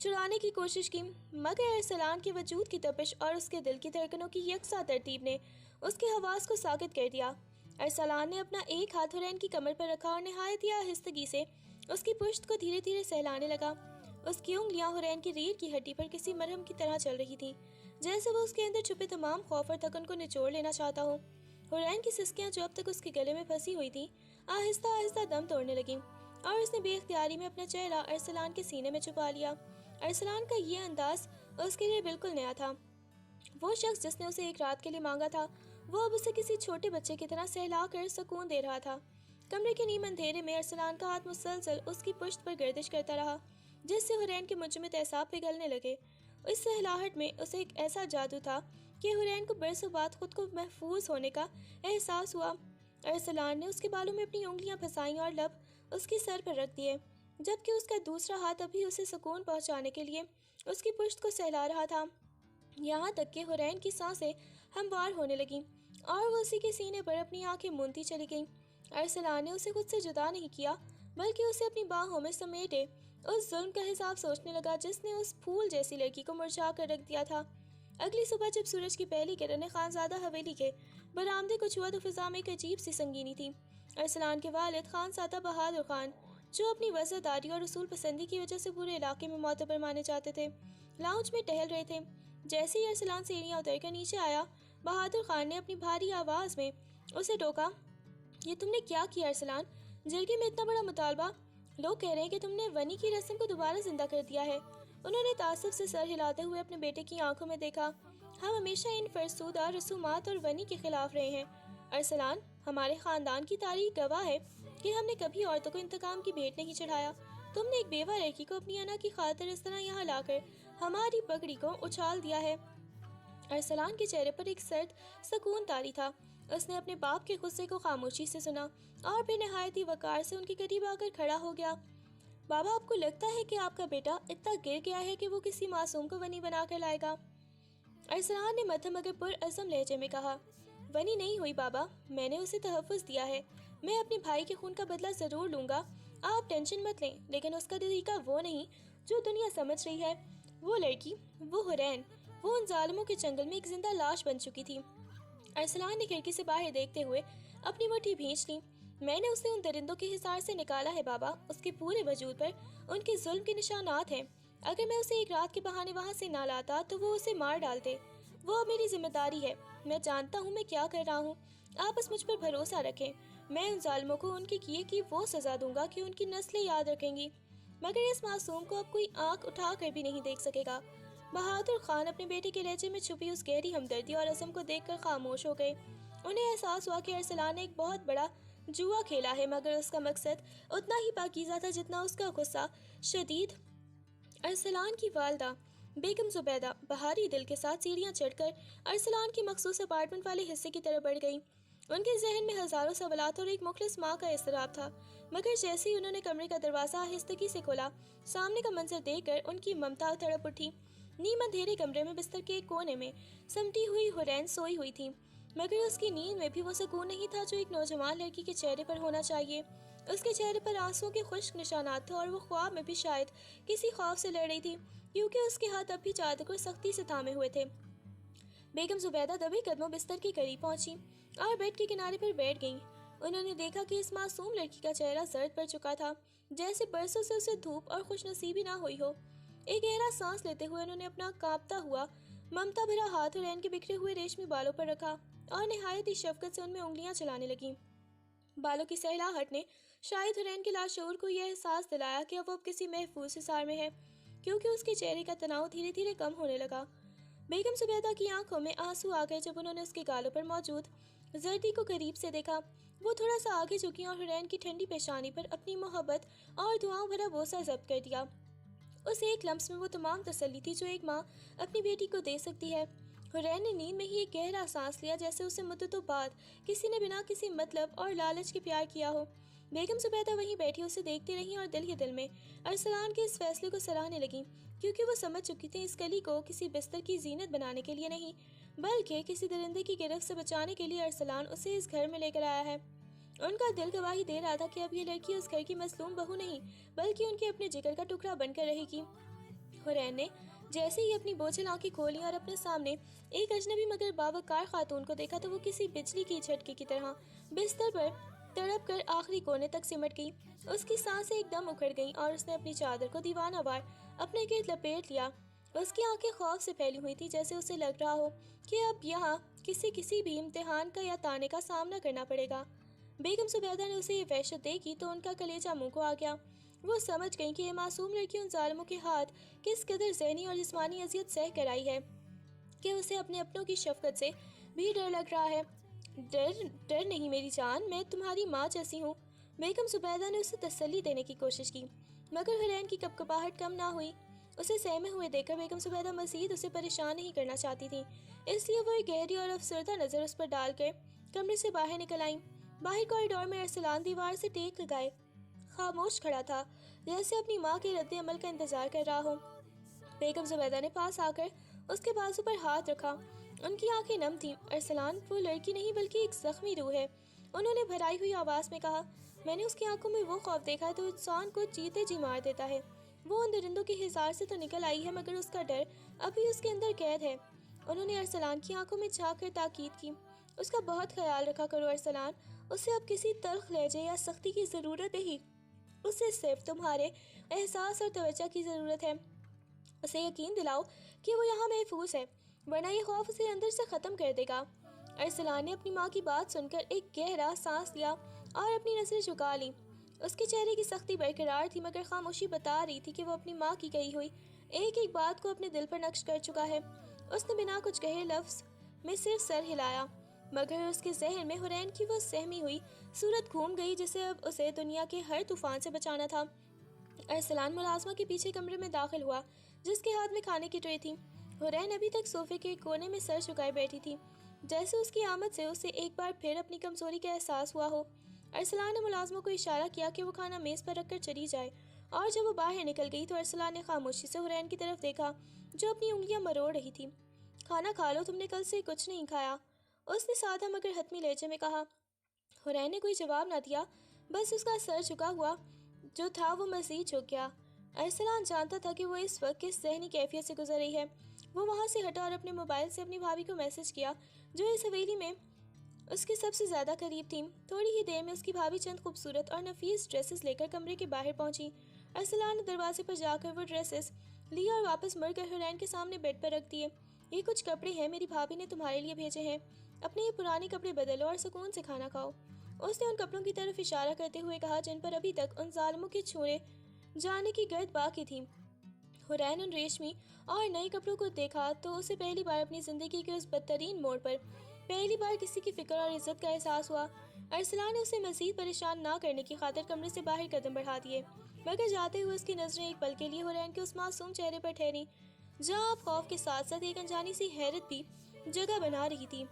چھڑانے کی کوشش کی، مگر ارسلان کے وجود کی تپش اور اس کے دل کی دھڑکنوں کی یکساں ترتیب نے اس کے حواس کو ساکت کر دیا۔ ارسلان نے اپنا ایک ہاتھ حرین کی کمر پر رکھا اور نہایت ہی آہستگی سے اس کی پشت کو دھیرے دھیرے سہلانے لگا۔ اس کی انگلیاں حرین کی ریڑھ کی ہڈی پر کسی مرہم کی طرح چل رہی تھیں، جیسے وہ اس کے اندر چھپے تمام خوف اور تھکن کو نچوڑ لینا چاہتا ہو۔ حرین کی سسکیاں جو اب تک اس کے گلے میں پھنسی ہوئی تھیں آہستہ آہستہ دم توڑنے لگیں اور اس نے بے اختیاری میں اپنا چہرہ ارسلان کے سینے میں چھپا لیا۔ ارسلان کا یہ انداز اس کے لیے بالکل نیا تھا۔ وہ شخص جس نے اسے ایک رات کے لیے مانگا تھا وہ اب اسے کسی چھوٹے بچے کی طرح سہلا کر سکون دے رہا تھا۔ کمرے کے نیم اندھیرے میں ارسلان کا ہاتھ مسلسل اس کی پشت پر گردش کرتا رہا جس سے حرین کے مجمد اعصاب پگھلنے لگے۔ اس سہلاہٹ میں اسے ایک ایسا جادو تھا کہ حرین کو برسوں بعد خود کو محفوظ ہونے کا احساس ہوا۔ ارسلان نے اس کے بالوں میں اپنی انگلیاں پھنسائیں اور لب اس کی سر پر رکھ دیے، جبکہ اس کا دوسرا ہاتھ ابھی اسے سکون پہنچانے کے لیے اس کی پشت کو سہلا رہا تھا، یہاں تک کہ حرین کی سانسیں ہموار ہونے لگیں اور وہ اسی کے سینے پر اپنی آنکھیں مونتی چلی گئیں۔ ارسلان نے اسے خود سے جدا نہیں کیا بلکہ اسے اپنی باہوں میں سمیٹے اس ظلم کا حساب سوچنے لگا جس نے اس پھول جیسی لڑکی کو مرجھا کر رکھ دیا تھا۔ اگلی صبح جب سورج کی پہلی کرنیں خانزادہ حویلی کے برآمدے کو چھوا تو فضا میں ایک عجیب سی سنگینی تھی۔ ارسلان کے والد خانزادہ بہادر خان جو اپنی وفاداری اور اصول پسندی کی وجہ سے پورے علاقے میں معتبر مانے جاتے تھے، لاؤنج میں ٹہل رہے تھے۔ جیسے ہی ارسلان سیڑھیاں اتر کر نیچے آیا، بہادر خان نے اپنی بھاری آواز میں اسے ٹوکا، یہ تم نے کیا کیا ارسلان؟ جرگے میں اتنا بڑا مطالبہ لوگ کہہ رہے ہیں کہ تم نے ونی کی رسم کو دوبارہ زندہ کر دیا ہے۔ انہوں نے تعصب سے سر ہلاتے ہوئے اپنے بیٹے کی آنکھوں میں دیکھا۔ ہم ہمیشہ ان فرسودہ رسومات اور ونی کے خلاف رہے ہیں ارسلان۔ ہمارے خاندان کی تاریخ گواہ ہے کہ ہم نے کبھی عورتوں کو انتقام کی بھیٹ نہیں چڑھایا۔ تم نے ایک بیوہ لڑکی کو اپنی انا کی خاطر اس طرح یہاں لا کر ہماری پگڑی کو اچھال دیا ہے۔ ارسلان کے چہرے پر ایک سرد سکون طاری تھا۔ اس نے اپنے باپ کے غصے کو خاموشی سے سنا اور پھر نہایت ہی وقار سے ان کے قریب آ کر کھڑا ہو گیا۔ بابا، آپ کو لگتا ہے کہ آپ کا بیٹا اتنا گر گیا ہے کہ وہ کسی معصوم کو ونی بنا کر لائے گا؟ ارسلان نے مدھم مگر پرعزم لہجے میں کہا۔ ونی نہیں ہوئی بابا، میں نے اسے تحفظ دیا ہے۔ میں اپنے بھائی کے خون کا بدلہ ضرور لوں گا، آپ ٹینشن مت لیں، لیکن اس کا طریقہ وہ نہیں جو دنیا سمجھ رہی ہے۔ وہ لڑکی، وہ حورین، وہ ان ظالموں کے جنگل میں ایک زندہ لاش بن چکی تھی۔ ارسلان نے کھڑکی سے باہر دیکھتے ہوئے اپنی مٹھی بھینچ لی۔ میں نے اسے ان درندوں کے حصار سے نکالا ہے بابا، اس کے پورے وجود پر ان کے ظلم کے نشانات ہیں۔ اگر میں اسے ایک رات کے بہانے وہاں سے نہ لاتا تو وہ اسے مار ڈالتے۔ وہ اب میری ذمہ داری ہے، میں جانتا ہوں میں کیا کر رہا ہوں۔ آپ بس مجھ پر بھروسہ رکھیں، میں ان ظالموں کو ان کے کیے کی وہ سزا دوں گا کہ ان کی نسلیں یاد رکھیں گی، مگر اس معصوم کو اب کوئی آنکھ اٹھا کر بھی نہیں دیکھ سکے گا۔ بہادر خان اپنے بیٹے کے لہجے میں چھپی اس گہری ہمدردی اور عزم کو دیکھ کر خاموش ہو گئے۔ انہیں احساس ہوا کہ ارسلان نے ایک بہت بڑا جوا کھیلا ہے، مگر اس کا مقصد اتنا ہی پاکیزہ تھا جتنا اس کا غصہ شدید۔ ارسلان کی والدہ بیگم زبیدہ بہاری دل کے ساتھ سیڑھیاں چڑھ کر ارسلان کی مخصوص اپارٹمنٹ والے حصے کی طرف بڑھ گئیں۔ ان کے ذہن میں ہزاروں سوالات اور ایک مخلص ماں کا اضطراب تھا، مگر جیسے ہی انہوں نے کمرے کا دروازہ آہستگی سے کھولا، سامنے کا منظر دیکھ کر ان کی ممتا تڑپ اٹھی۔ نیم اندھیرے کمرے میں بستر کے ایک کونے میں سمٹی ہوئی حورین سوئی ہوئی تھی، مگر اس کی نیند میں بھی وہ سکون نہیں تھا جو ایک نوجوان لڑکی کے چہرے پر ہونا چاہیے۔ اس کے چہرے پر آنسوؤں کے خشک نشانات تھے اور وہ خواب میں بھی شاید کسی خوف سے لڑ رہی تھی، کیونکہ اس کے ہاتھ اب بھی چادر کو سختی سے تھامے ہوئے تھے۔ بیگم زبیدہ دبے قدموں بستر کے قریب پہنچی اور بیڈ کے کنارے پر بیٹھ گئیں۔ انہوں نے دیکھا کہ اس معصوم لڑکی کا چہرہ زرد پڑ چکا تھا، جیسے برسوں سے اسے دھوپ اور خوش نصیبی نہ ہوئی ہو۔ ایک گہرا سانس لیتے ہوئے انہوں نے اپنا کانپتا ہوا ممتا بھرا ہاتھ حورین کے بکھرے ہوئے ریشمی بالوں پر رکھا اور نہایت ہی شفقت سے ان میں انگلیاں چلانے لگیں۔ بالوں کی سہلاہٹ نے شاید حورین کے لاشعور کو یہ احساس دلایا کہ اب وہ کسی محفوظ حصار میں ہے، کیونکہ اس کے چہرے کا تناؤ دھیرے دھیرے کم ہونے لگا۔ بیگم زبیدہ کی آنکھوں میں آنسو آ گئے جب انہوں نے اس کے گالوں پر موجود زردی کو قریب سے دیکھا۔ وہ تھوڑا سا آگے جھکی اور حورین کی ٹھنڈی پیشانی پر اپنی محبت اور دعاؤں بھرا بوسہ ضبط کر دیا۔ اس ایک لمس میں وہ تمام تسلی تھی جو ایک ماں اپنی بیٹی کو دے سکتی ہے۔ حورین نے نیند میں ہی ایک گہرا سانس لیا، جیسے اسے مدتوں بعد کسی نے بنا کسی مطلب اور لالچ کے پیار کیا ہو۔ بیگم زبیدہ وہیں بیٹھی اسے دیکھتی رہیں اور دل ہی دل میں ارسلان کے اس فیصلے کو سراہنے لگیں، کیونکہ وہ سمجھ چکی تھیں اس کلی کو کسی بستر کی زینت بنانے کے لیے نہیں، بلکہ کسی درندے کی گرفت سے بچانے کے لیے ارسلان اسے اس گھر میں لے کر آیا ہے۔ ان کا دل گواہی دے رہا تھا کہ اب یہ لڑکی اس گھر کی مظلوم بہو نہیں، بلکہ ان کے اپنے جگر کا ٹکڑا بن کر رہے گی۔ حورین نے جیسے ہی اپنی بوجھل آنکھیں کھولیں اور اپنے سامنے ایک اجنبی مگر باوقار خاتون کو دیکھا تو وہ کسی بجلی کی جھٹکے کی طرح بستر پر تڑپ کر آخری کونے تک سمٹ گئی۔ اس کی سانسیں ایک دم اکھڑ گئیں اور اس نے اپنی چادر کو دیوانہ وار اپنے گرد لپیٹ لیا۔ اس کی آنکھیں خوف سے پھیلی ہوئی تھی، جیسے اسے لگ رہا ہو کہ اب یہاں کسی بھی امتحان کا یا تانے کا سامنا کرنا پڑے گا۔ بیگم زبیدہ نے اسے یہ وحشت دیکھی تو ان کا کلیجہ منہ کو آ گیا۔ وہ سمجھ گئیں کہ یہ معصوم لڑکی ان ظالموں کے ہاتھ کس قدر ذہنی اور جسمانی اذیت سہ کر آئی ہے کہ اسے اپنے اپنوں کی شفقت سے بھی ڈر لگ رہا ہے۔ ڈر نہیں میری جان، میں تمہاری ماں جیسی ہوں۔ بیگم زبیدہ نے اسے تسلی دینے کی کوشش کی، مگر حورین کی کپکپاہٹ کم نہ ہوئی۔ اسے سہمے ہوئے دیکھ کر بیگم زبیدہ مزید اسے پریشان نہیں کرنا چاہتی تھیں، اس لیے وہ ایک گہری اور افسردہ نظر اس پر ڈال کر کمرے سے باہر نکل آئیں۔ باہر کوریڈور میں ارسلان دیوار سے ٹیک لگائے خاموش کھڑا تھا، جیسے اپنی ماں کے رد عمل کا انتظار کر رہا ہو۔ بیگم زبیدہ نے پاس آ کر اس کے بازو پر ہاتھ رکھا۔ ان کی آنکھیں نم تھیں۔ ارسلان وہ لڑکی نہیں بلکہ ایک زخمی روح ہے، انہوں نے بھرائی ہوئی آواز میں کہا۔ میں نے اس کی آنکھوں میں وہ خوف دیکھا ہے تو انسان کو جیتے جی مار دیتا ہے۔ وہ ان درندوں کے حصار سے تو نکل آئی ہے، مگر اس کا ڈر ابھی اس کے اندر قید ہے۔ انہوں نے ارسلان کی آنکھوں میں جھانک کر تاکید کی۔ اس کا بہت خیال رکھا کرو ارسلان، اسے اب کسی تلخ لہجے یا سختی کی ضرورت نہیں، اسے صرف تمہارے احساس اور توجہ کی ضرورت ہے۔ اسے یقین دلاؤ کہ وہ یہاں محفوظ ہے، ورنہ یہ خوف اسے اندر سے ختم کر دے گا۔ ارسلان نے اپنی ماں کی بات سن کر ایک گہرا سانس لیا اور اپنی نظریں جھکا لیں۔ اس کے چہرے کی سختی برقرار تھی مگر خاموشی بتا رہی تھی کہ وہ اپنی ماں کی کہی ہوئی ایک ایک بات کو اپنے دل پر نقش کر چکا ہے۔ اس نے بنا کچھ کہے لفظ میں صرف سر ہلایا، مگر اس کے ذہن میں حرین کی وہ سہمی ہوئی صورت گھوم گئی جسے اب اسے دنیا کے ہر طوفان سے بچانا تھا۔ ارسلان ملازمہ کے پیچھے کمرے میں داخل ہوا جس کے ہاتھ میں کھانے کی ٹرے تھی۔ حرین ابھی تک صوفے کے کونے میں سر جھکائے بیٹھی تھی، جیسے اس کی آمد سے اسے ایک بار پھر اپنی کمزوری کا احساس ہوا ہو۔ ارسلان نے ملازموں کو اشارہ کیا کہ وہ کھانا میز پر رکھ کر چلی جائے، اور جب وہ باہر نکل گئی تو ارسلان نے خاموشی سے حرین کی طرف دیکھا جو اپنی انگلیاں مروڑ رہی تھی۔ کھانا کھا لو، تم نے کل سے کچھ نہیں کھایا، اس نے سادہ مگر حتمی لہجے میں کہا۔ حرین نے کوئی جواب نہ دیا، بس اس کا سر جھکا ہوا جو تھا وہ مزید جھک گیا۔ ارسلان جانتا تھا کہ وہ اس وقت کس ذہنی کیفیت سے گزر رہی ہے۔ وہ وہاں سے ہٹا اور اپنے موبائل سے اپنی بھابھی کو میسج کیا جو اس حویلی میں اس کے سب سے زیادہ قریب تھی۔ تھوڑی ہی دیر میں اس کی بھابھی چند خوبصورت اور نفیس ڈریسز لے کر کمرے کے باہر پہنچی۔ ارسلان نے دروازے پر جا کر وہ ڈریسز لی اور واپس مڑ کر حرین کے سامنے بیڈ پر رکھ دیے۔ یہ کچھ کپڑے ہیں، میری بھابھی نے تمہارے لیے بھیجے ہیں، اپنے یہ پرانے کپڑے بدلو اور سکون سے کھانا کھاؤ۔ اس نے ان کپڑوں کی طرف اشارہ کرتے ہوئے کہا جن پر ابھی تک ان ظالموں کے چھوڑے جانے کی گرد باقی تھی۔ حرین ان ریشمی اور نئے کپڑوں کو دیکھا تو اسے پہلی بار اپنی زندگی کے اس بدترین موڑ پر پہلی بار کسی کی فکر اور عزت کا احساس ہوا۔ ارسلان نے اسے مزید پریشان نہ کرنے کی خاطر کمرے سے باہر قدم بڑھا دیے، مگر جاتے ہوئے اس کی نظریں ایک پل کے لیے حرین کے اس معصوم چہرے پر ٹھہری جہاں اب خوف کے ساتھ ساتھ ایک انجانی سی حیرت بھی جگہ بنا رہی تھی۔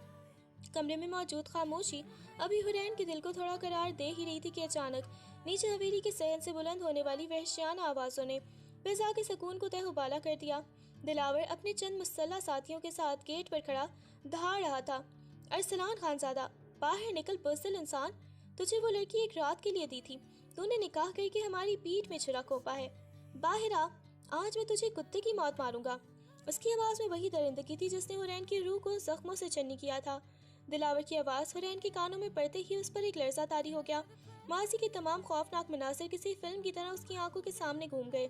کمرے میں موجود خاموشی ابھی حرین کے دل کو تھوڑا قرار دے ہی رہی تھی کہ اچانک نیچے حویلی کے صحن سے بلند ہونے والی وحشیانہ آوازوں نے فضا کے سکون کو تہہ و بالا کر دیا۔ دلاور اپنے چند مسلح ساتھیوں کے ساتھ گیٹ پر کھڑا دہاڑ رہا تھا۔ ارسلان خانزادہ، باہر نکل بزدل انسان، تجھے وہ لڑکی ایک رات کے لیے دی تھی، تو نے نکاح کر کے ہماری پیٹھ میں چھرا کھوپا ہے، باہر آ، آج میں تجھے کتے کی موت ماروں گا۔ اس کی آواز میں وہی درندگی تھی جس نے حرین کی روح کو زخموں سے چنی کیا تھا۔ دلاور کی آواز حرین کے کانوں میں پڑتے ہی اس پر ایک لرزہ طاری ہو گیا۔ ماضی کے تمام خوفناک مناظر کسی فلم کی طرح اس کی آنکھوں کے سامنے گھوم گئے۔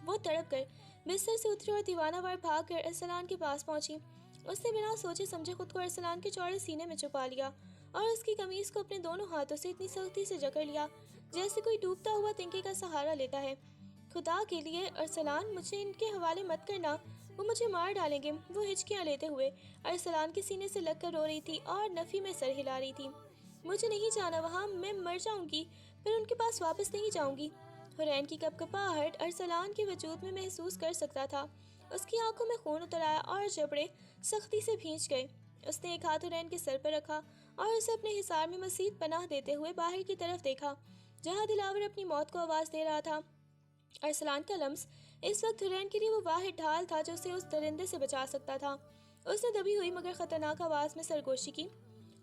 وہ تڑپ کر بستر سے اتری اور دیوانہ وار بھاگ کر ارسلان کے پاس پہنچی۔ اس نے بنا سوچے سمجھے خود کو ارسلان کے چوڑے سینے میں چھپا لیا اور اس کی قمیص کو اپنے دونوں ہاتھوں سے اتنی سختی سے جکڑ لیا جیسے کوئی ڈوبتا ہوا تنکے کا سہارا لیتا ہے۔ خدا کے لیے ارسلان، مجھے ان کے حوالے مت کرنا، وہ مجھے مار ڈالیں گے، وہ ہچکیاں لیتے ہوئے ارسلان کے سینے سے لگ کر رو رہی تھی اور نفی میں سر ہلا رہی تھی۔ مجھے نہیں جانا وہاں، میں مر جاؤں گی، پھر ان کے پاس واپس نہیں جاؤں گی۔ حرین کی کپکپاہٹ ارسلان کے وجود میں محسوس کر سکتا تھا۔ اس کی آنکھوں میں خون اتر آیا اور جبڑے سختی سے بھینچ گئے۔ اس نے ایک ہاتھ حرین کے سر پر رکھا اور اسے اپنے حصار میں مزید پناہ دیتے ہوئے باہر کی طرف دیکھا جہاں دلاور اپنی موت کو آواز دے رہا تھا۔ ارسلان کا لمس اس وقت حرین کے لیے وہ واحد ڈھال تھا جو اسے اس درندے سے بچا سکتا تھا۔ اس نے دبی ہوئی مگر خطرناک آواز میں سرگوشی کی،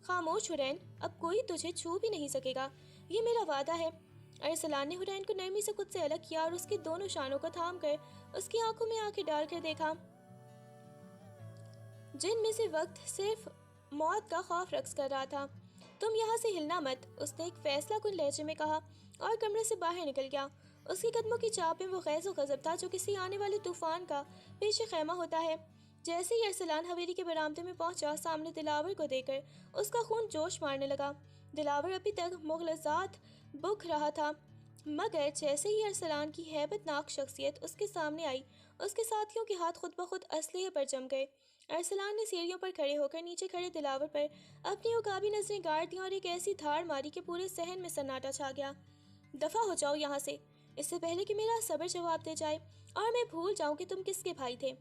خاموش حرین، اب کوئی تجھے چھو بھی نہیں سکے گا، یہ میرا وعدہ ہے۔ ارسلان نے حرین کو نرمی سے خود سے الگ کیا اور اس کے دونوں شانوں کو تھام کر اس کی آنکھوں میں آنکھیں ڈال کر دیکھا جن میں سے وقت صرف موت کا خوف رقص کر رہا تھا۔ تم یہاں سے ہلنا مت، اس نے ایک فیصلہ کن لہجے میں کہا اور کمرے سے باہر نکل گیا۔ اس کے قدموں کی چاپ میں وہ غیظ و غضب تھا جو کسی آنے والے طوفان کا پیش خیمہ ہوتا ہے۔ جیسے ہی ارسلان حویلی کے برآمدے میں پہنچا، سامنے دلاور کو دیکھ کر اس کا خون جوش مارنے لگا۔ دلاور ابھی تک مغلظات بک رہا تھا، مگر جیسے ہی ارسلان کی ہیبت ناک شخصیت اس کے سامنے آئی، اس کے ساتھیوں کے ہاتھ خود بخود اسلحے پر جم گئے۔ ارسلان نے سیڑھیوں پر کھڑے ہو کر نیچے کھڑے دلاور پر اپنی عقابی نظریں گاڑ دیں اور ایک ایسی دھاڑ ماری کہ پورے صحن میں سناٹا چھا گیا۔ دفع ہو جاؤ یہاں سے، اس سے پہلے کہ میرا صبر جواب دے جائے اور میں بھول جاؤں کہ تم کس کے بھائی تھے۔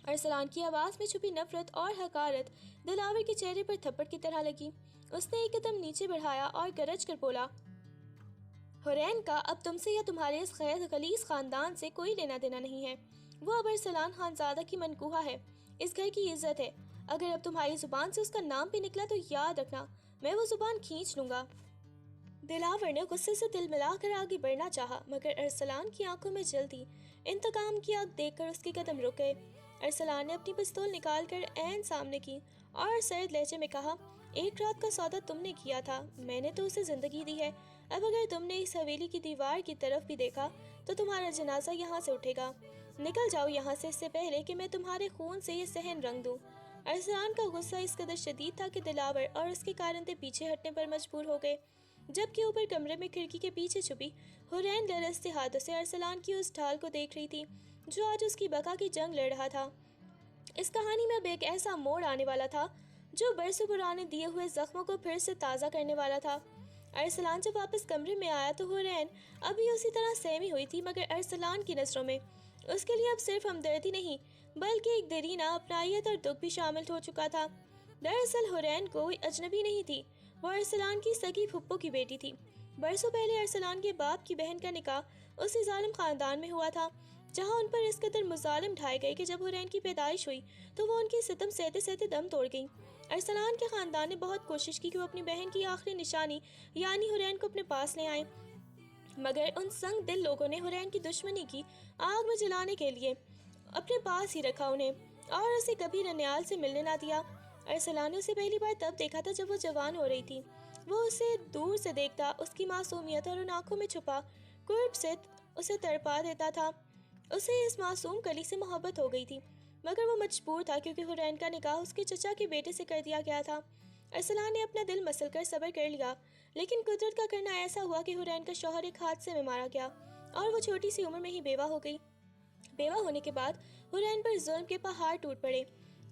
ارسلان کی آواز میں چھپی نفرت اور حقارت دلاور کے چہرے پر تھپڑ کی طرح لگی۔ اس نے ایک قدم نیچے بڑھایا اور گرج کر بولا، حرین کا اب تم سے یا تمہارے اس غلیظ خاندان سے کوئی لینا دینا نہیں ہے۔ وہ اب ارسلان خانزادہ کی منکوحہ ہے، اس گھر کی عزت ہے۔ اگر اب تمہاری زبان سے اس کا نام بھی نکلا تو یاد رکھنا میں وہ زبان کھینچ لوں گا۔ دلاور نے غصے سے دل ملا کر آگے بڑھنا چاہا، مگر ارسلان کی آنکھوں میں جلتی انتقام کی آگ دیکھ کر اس کے قدم رک گئے۔ ارسلان نے اپنی پستول نکال کر عین سامنے کی اور سرد لہجے میں کہا، ایک رات کا سودا تم نے کیا تھا، میں نے تو اسے زندگی دی ہے، اب اگر تم نے اس حویلی کی دیوار کی طرف بھی دیکھا تو تمہارا جنازہ یہاں سے اٹھے گا۔ نکل جاؤ یہاں سے، اس سے پہلے کہ میں تمہارے خون سے یہ صحن رنگ دوں۔ ارسلان کا غصہ اس قدر شدید تھا کہ دلاور اور اس کے کارندے پیچھے ہٹنے پر مجبور ہو گئے۔ جبکہ اوپر کمرے میں کھڑکی کے پیچھے چھپی حورین لرزتے ہاتھوں سے ارسلان کی اس ڈھال کو دیکھ رہی تھی جو آج اس کی بقا کی جنگ لڑ رہا تھا۔ اس کہانی میں اب ایک ایسا موڑ آنے والا تھا جو برسوں پرانے دیے ہوئے زخموں کو پھر سے تازہ کرنے والا تھا۔ ارسلان جب واپس کمرے میں آیا تو حورین ابھی اسی طرح سہمی ہوئی تھی، مگر ارسلان کی نظروں میں اس کے لیے اب صرف ہمدردی نہیں بلکہ ایک دیرینہ اپنائیت اور دکھ بھی شامل ہو چکا تھا۔ دراصل حورین کوئی اجنبی نہیں تھی، وہ ارسلان کی سگی پھپھو کی بیٹی تھی۔ برسوں پہلے ارسلان کے باپ کی بہن کا نکاح اسی ظالم خاندان میں ہوا تھا جہاں ان پر اس قدر مظالم ڈھائے گئے کہ جب حورین کی پیدائش ہوئی تو وہ ان کی ستم سہتے سہتے دم توڑ گئیں۔ ارسلان کے خاندان نے بہت کوشش کی کہ وہ اپنی بہن کی آخری نشانی یعنی حورین کو اپنے پاس لے آئیں، مگر ان سنگ دل لوگوں نے حورین کی دشمنی کی آگ میں جلانے کے لیے اپنے پاس ہی رکھا انہیں اور اسے کبھی ننیال سے ملنے نہ دیا۔ ارسلان نے اسے پہلی بار تب دیکھا تھا جب وہ جوان ہو رہی تھی۔ وہ اسے دور سے دیکھتا، اس کی معصومیت اور ان آنکھوں میں چھپا قرب سے اسے تڑپا دیتا تھا۔ اسے اس معصوم کلی سے محبت ہو گئی تھی، مگر وہ مجبور تھا کیونکہ حورین کا نکاح اس کے چچا کے بیٹے سے کر دیا گیا تھا۔ ارسلان نے اپنا دل مسل کر صبر کر لیا، لیکن قدرت کا کرنا ایسا ہوا کہ حورین کا شوہر ایک حادثے میں مارا گیا اور وہ چھوٹی سی عمر میں ہی بیوہ ہو گئی۔ بیوہ ہونے کے بعد حورین پر ظلم کے پہاڑ ٹوٹ پڑے۔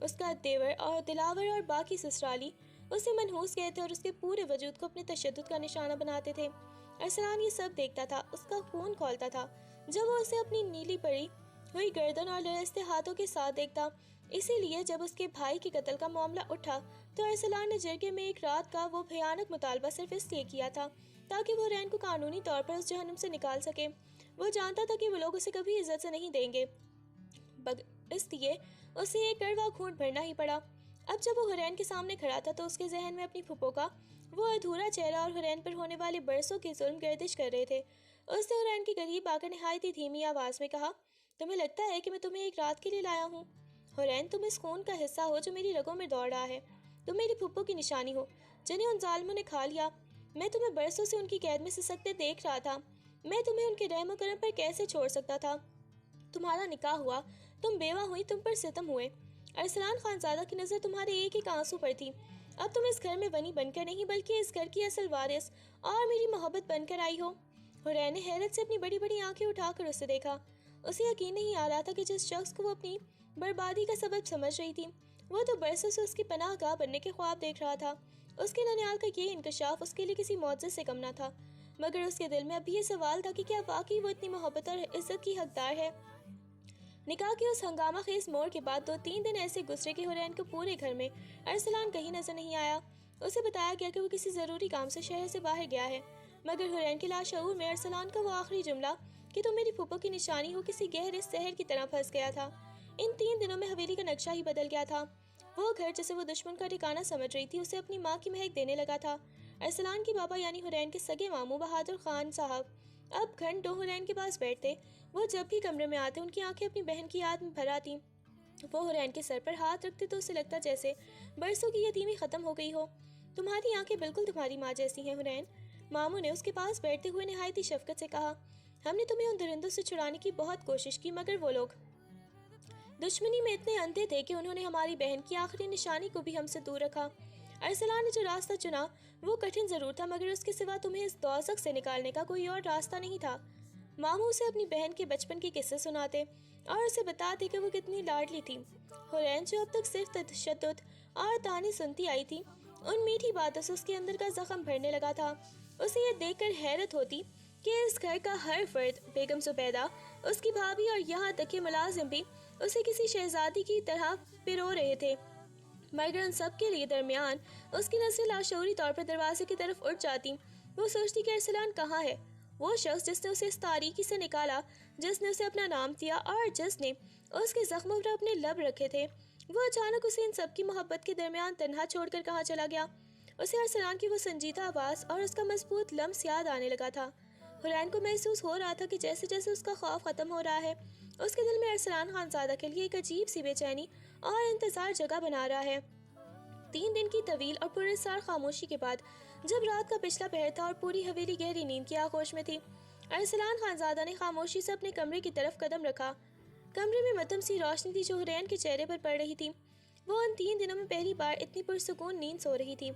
اس کا دیور اور دلاور اور باقی سسرالی اسے منحوس کہتے اور اس کے پورے وجود کو اپنے تشدد کا نشانہ بناتے تھے۔ ارسلان یہ سب دیکھتا تھا، اس کا خون کھولتا تھا جب وہ اسے اپنی نیلی پڑی ہوئی گردن اور لرزتے ہاتھوں کے ساتھ دیکھتا۔ اسی لیے جب اس کے بھائی کے قتل کا معاملہ اٹھا تو ارسلان نے جرگے میں ایک رات کا وہ بھیانک مطالبہ صرف اس لیے کیا تھا تاکہ وہ حورین کو قانونی طور پر اس جہنم سے نکال سکے۔ وہ جانتا تھا کہ وہ لوگ اسے کبھی عزت سے نہیں دیں گے، اس لیے اسے ایک کڑوا گھونٹ بھرنا ہی پڑا۔ اب جب وہ حورین کے سامنے کھڑا تھا تو اس کے ذہن میں اپنی پھپھو کا وہ ادھورا چہرہ اور حورین پر ہونے والے برسوں کے ظلم گردش کر رہے تھے۔ اس نے حورین کے قریب آ کر نہایت ہی دھیمی آواز میں کہا، تمہیں لگتا ہے کہ میں تمہیں ایک رات کے لیے لایا ہوں؟ حورین، تم اس خون کا حصہ ہو جو میری رگوں میں دوڑ رہا ہے۔ تم میری پھپھو کی نشانی ہو جنہیں ان ظالموں نے کھا لیا۔ میں تمہیں برسوں سے ان کی قید میں سسکتے دیکھ رہا تھا۔ میں تمہیں ان کے رحم و کرم پر کیسے چھوڑ سکتا تھا؟ تمہارا نکاح ہوا، تم بیوہ ہوئی، تم پر ستم ہوئے۔ ارسلان خانزادہ کی نظر تمہارے ایک ایک آنسو پر تھی۔ اب تم اس گھر میں ونی بن کر نہیں بلکہ اس گھر کی اصل وارث اور میری محبت بن کر آئی ہو۔ حورین نے حیرت سے اپنی بڑی بڑی آنکھیں اٹھا کر اسے دیکھا۔ اسے یقین نہیں آ رہا تھا کہ جس شخص کو وہ اپنی بربادی کا سبب سمجھ رہی تھی وہ تو برسوں سے اس کی پناہ گاہ بننے کے خواب دیکھ رہا تھا۔ اس کے ننیال کا یہ انکشاف اس کے لیے کسی معجزے سے کم نہ تھا، مگر اس کے دل میں اب یہ سوال تھا کہ کیا واقعی وہ اتنی محبت اور عزت کی حقدار ہے؟ نکاح کے اس ہنگامہ خیز موڑ کے بعد 2-3 دن ایسے گزرے کہ حورین کو پورے گھر میں ارسلان کہیں نظر نہیں آیا۔ اسے بتایا گیا کہ وہ کسی ضروری کام سے شہر سے باہر گیا ہے، مگر حورین کے لاشعور میں ارسلان کا وہ آخری جملہ کہ تم میری پھپھو کی نشانی ہو کسی گہرے زہر کی طرح پھنس گیا تھا۔ ان 3 دنوں میں حویلی کا نقشہ ہی بدل گیا تھا۔ وہ گھر جسے وہ دشمن کا ٹھکانہ سمجھ رہی تھی اسے اپنی ماں کی مہک دینے لگا تھا۔ ارسلان کے بابا یعنی حورین کے سگے ماموں بہادر خان صاحب اب گھنٹوں حورین کے پاس بیٹھتے۔ وہ جب بھی کمرے میں آتے ان کی آنکھیں اپنی بہن کی یاد میں بھر آتی۔ وہ حورین کے سر پر ہاتھ رکھتے تو اسے لگتا جیسے برسوں کی یتیمی ختم ہو گئی ہو۔ تمہاری آنکھیں بالکل تمہاری ماں جیسی ہیں حورین، ماموں نے اس کے پاس بیٹھتے ہوئے نہایت ہی شفقت سے کہا۔ ہم نے تمہیں ان درندوں سے چھڑانے کی بہت کوشش کی، مگر وہ لوگ دشمنی میں اتنے اندھے تھے کہ انہوں نے ہماری بہن کی آخری نشانی کو بھی ہم سے دور رکھا۔ ارسلان نے جو راستہ چنا وہ کٹھن ضرور تھا، مگر اس کے سوا تمہیں اس دوزخ سے نکالنے کا کوئی اور راستہ نہیں تھا۔ ماموں اسے اپنی بہن کے بچپن کے قصے سناتے اور اسے بتاتے کہ وہ کتنی لاڈلی تھی۔ حورین جو اب تک صرف تشدد اور طعنے سنتی آئی تھی، ان میٹھی باتوں سے اس کے اندر کا زخم بھرنے لگا تھا۔ اسے یہ دیکھ کر حیرت ہوتی کہ اس گھر کا ہر فرد، بیگم زبیدہ، اس کی بھابھی اور یہاں تک کہ ملازم بھی اسے کسی شہزادی کی طرح پرو رہے تھے، مگر ان سب کے لیے درمیان اس کی نظریں لاشعوری طور پر دروازے کی طرف اٹھ جاتی۔ وہ سوچتی کہ ارسلان کہاں ہے، وہ شخص جس نے اسے اس تاریکی سے نکالا، جس نے اسے اپنا نام دیا اور جس نے اس کے زخموں پر اپنے لب رکھے تھے۔ وہ اچانک اسے ان سب کی محبت کے درمیان تنہا چھوڑ کر کہاں چلا گیا؟ اسے ارسلان کی وہ سنجیدہ آواز اور اس کا مضبوط لمس یاد آنے لگا تھا۔ حورین کو محسوس ہو رہا تھا کہ جیسے جیسے اس کا خوف ختم ہو رہا ہے، اس کے دل میں ارسلان خانزادہ کے لیے ایک عجیب سی بے چینی اور انتظار جگہ بنا رہا ہے۔ 3 دن کی طویل اور پراسرار خاموشی کے بعد جب رات کا پچھلا پہر تھا اور پوری حویلی گہری نیند کی آغوش میں تھی، ارسلان خانزادہ نے خاموشی سے اپنے کمرے کی طرف قدم رکھا۔ کمرے میں مدھم سی روشنی تھی جو حورین کے چہرے پر پڑ رہی تھی۔ وہ ان 3 دنوں میں پہلی بار اتنی پرسکون نیند سو رہی تھی۔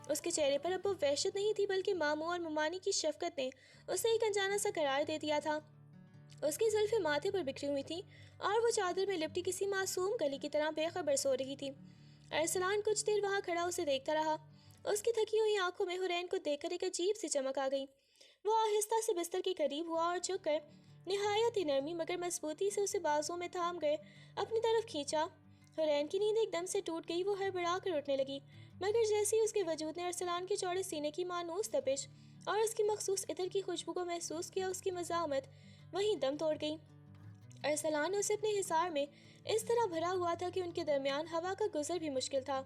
اس کے چہرے پر اب وہ وحشت نہیں تھی بلکہ ماموں اور ممانی کی شفقت نے اسے ایک انجانا سا قرار دے دیا تھا۔ اس کی زلفیں ماتھے پر بکھری ہوئی تھیں اور وہ چادر میں لپٹی کسی معصوم کلی کی طرح بے خبر سو رہی تھی۔ ارسلان کچھ دیر وہاں کھڑا اسے دیکھتا رہا۔ اس کی تھکی ہوئی آنکھوں میں حرین کو دیکھ کر ایک عجیب سی چمک آ گئی۔ وہ آہستہ سے بستر کے قریب ہوا اور جھک کر نہایت ہی نرمی مگر مضبوطی سے اسے بازوں میں تھام کر اپنی طرف کھینچا۔ حرین کی نیند ایک دم سے ٹوٹ گئی۔ وہ ہڑبڑا کر اٹھنے لگی مگر جیسے ہی اس کے وجود نے ارسلان کے چوڑے سینے کی مانوس تپش اور اس کی مخصوص عطر کی خوشبو کو محسوس کیا، اس کی مزاحمت وہیں دم توڑ گئی۔ ارسلان اسے اپنے حصار میں اس طرح بھرا ہوا تھا کہ ان کے درمیان ہوا کا گزر بھی مشکل تھا۔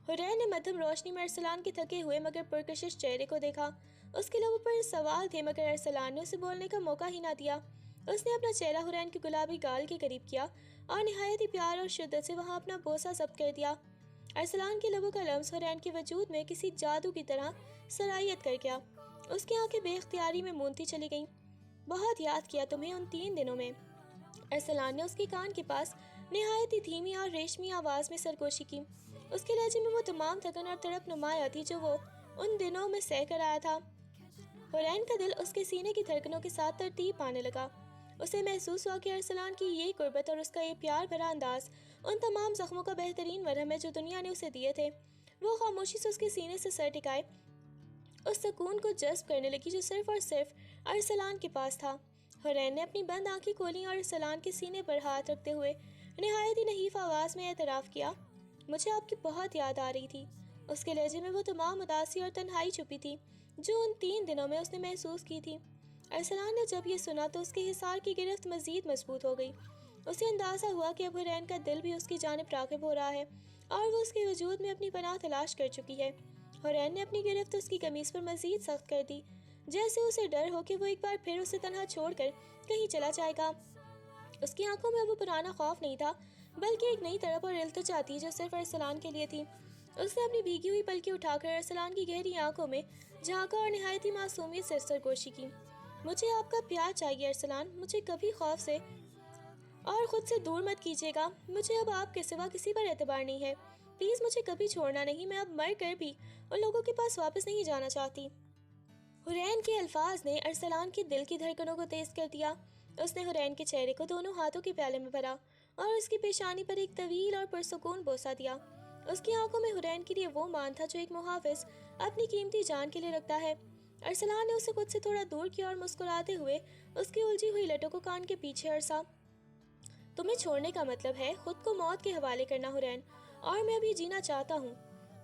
حرین نے مدھم روشنی میں ارسلان کے تھکے ہوئے مگر پرکشش چہرے کو دیکھا۔ اس کے لبوں پر سوال تھے مگر ارسلان نے اسے بولنے کا موقع ہی نہ دیا۔ اس نے اپنا چہرہ حرین کے گلابی گال کے قریب کیا اور نہایت ہی پیار اور شدت سے وہاں اپنا بوسہ ضبط کر دیا۔ ارسلان کے لبوں کا لمس حرین کے وجود میں کسی جادو کی طرح سرایت کر گیا۔ اس کی آنکھیں بے اختیاری میں مونتی چلی گئیں۔ بہت یاد کیا تمہیں ان 3 دنوں میں، ارسلان نے اس کے کان کے پاس نہایت ہی دھیمی اور ریشمی آواز میں سرگوشی کی۔ اس کے لہجے میں وہ تمام تھکن اور تڑپ نمایاں تھی جو وہ ان دنوں میں سہ کر آیا تھا۔ حرین کا دل اس کے سینے کی دھڑکنوں کے ساتھ ترتیب پانے لگا۔ اسے محسوس ہوا کہ ارسلان کی یہ قربت اور اس کا یہ پیار بھرا انداز ان تمام زخموں کا بہترین مرہم ہے جو دنیا نے اسے دیے تھے۔ وہ خاموشی سے اس کے سینے سے سر ٹکائے اس سکون کو جذب کرنے لگی جو صرف اور صرف ارسلان کے پاس تھا۔ حرین نے اپنی بند آنکھیں کھولیں اور ارسلان کے سینے پر ہاتھ رکھتے ہوئے نہایت ہی نحیف آواز میں اعتراف کیا، مجھے آپ کی بہت یاد آ رہی تھی۔ اس کے لہجے میں وہ تمام اداسی اور تنہائی چھپی تھی جو ان 3 دنوں میں اس نے محسوس کی تھی۔ ارسلان نے جب یہ سنا تو اس کے حصار کی گرفت مزید مضبوط ہو گئی۔ اسے اندازہ ہوا کہ اب حرین کا دل بھی اس کی جانب راغب ہو رہا ہے اور وہ اس کے وجود میں اپنی پناہ تلاش کر چکی ہے۔ حرین نے اپنی گرفت اس کی قمیص پر مزید سخت کر دی، جیسے اسے ڈر ہو کہ وہ ایک بار پھر اسے تنہا چھوڑ کر کہیں چلا جائے گا۔ اس کی آنکھوں میں وہ پرانا خوف نہیں تھا بلکہ ایک نئی تڑپ اور التجا تھی جو صرف ارسلان کے لیے تھی۔ اس نے اپنی بھیگی ہوئی پلکیں اٹھا کر ارسلان کی گہری آنکھوں میں جھانکا اور نہایت ہی معصومیت سے سرگوشی کی، مجھے آپ کا پیار چاہیے ارسلان، مجھے کبھی خوف سے اور خود سے دور مت کیجیے گا۔ مجھے اب آپ کے سوا کسی پر اعتبار نہیں ہے، پلیز مجھے کبھی چھوڑنا نہیں، میں اب مر کر بھی ان لوگوں کے پاس واپس نہیں جانا چاہتی۔ حرین کے الفاظ نے ارسلان کی دل کی دھڑکنوں کو تیز کر دیا۔ اس نے حرین کے چہرے کو دونوں ہاتھوں کے پیالے میں بھرا اور اس کی پیشانی پر ایک طویل اور پرسکون بوسہ دیا۔ اس کی آنکھوں میں حرین کے لیے وہ مان تھا جو ایک محافظ اپنی قیمتی جان کے لیے رکھتا ہے۔ ارسلان نے اسے خود سے تھوڑا دور کیا اور مسکراتے ہوئے اس کی الجھی ہوئی لٹوں کو کان کے پیچھے ارسا، تمہیں چھوڑنے کا مطلب ہے خود کو موت کے حوالے کرنا حرین، اور میں ابھی جینا چاہتا ہوں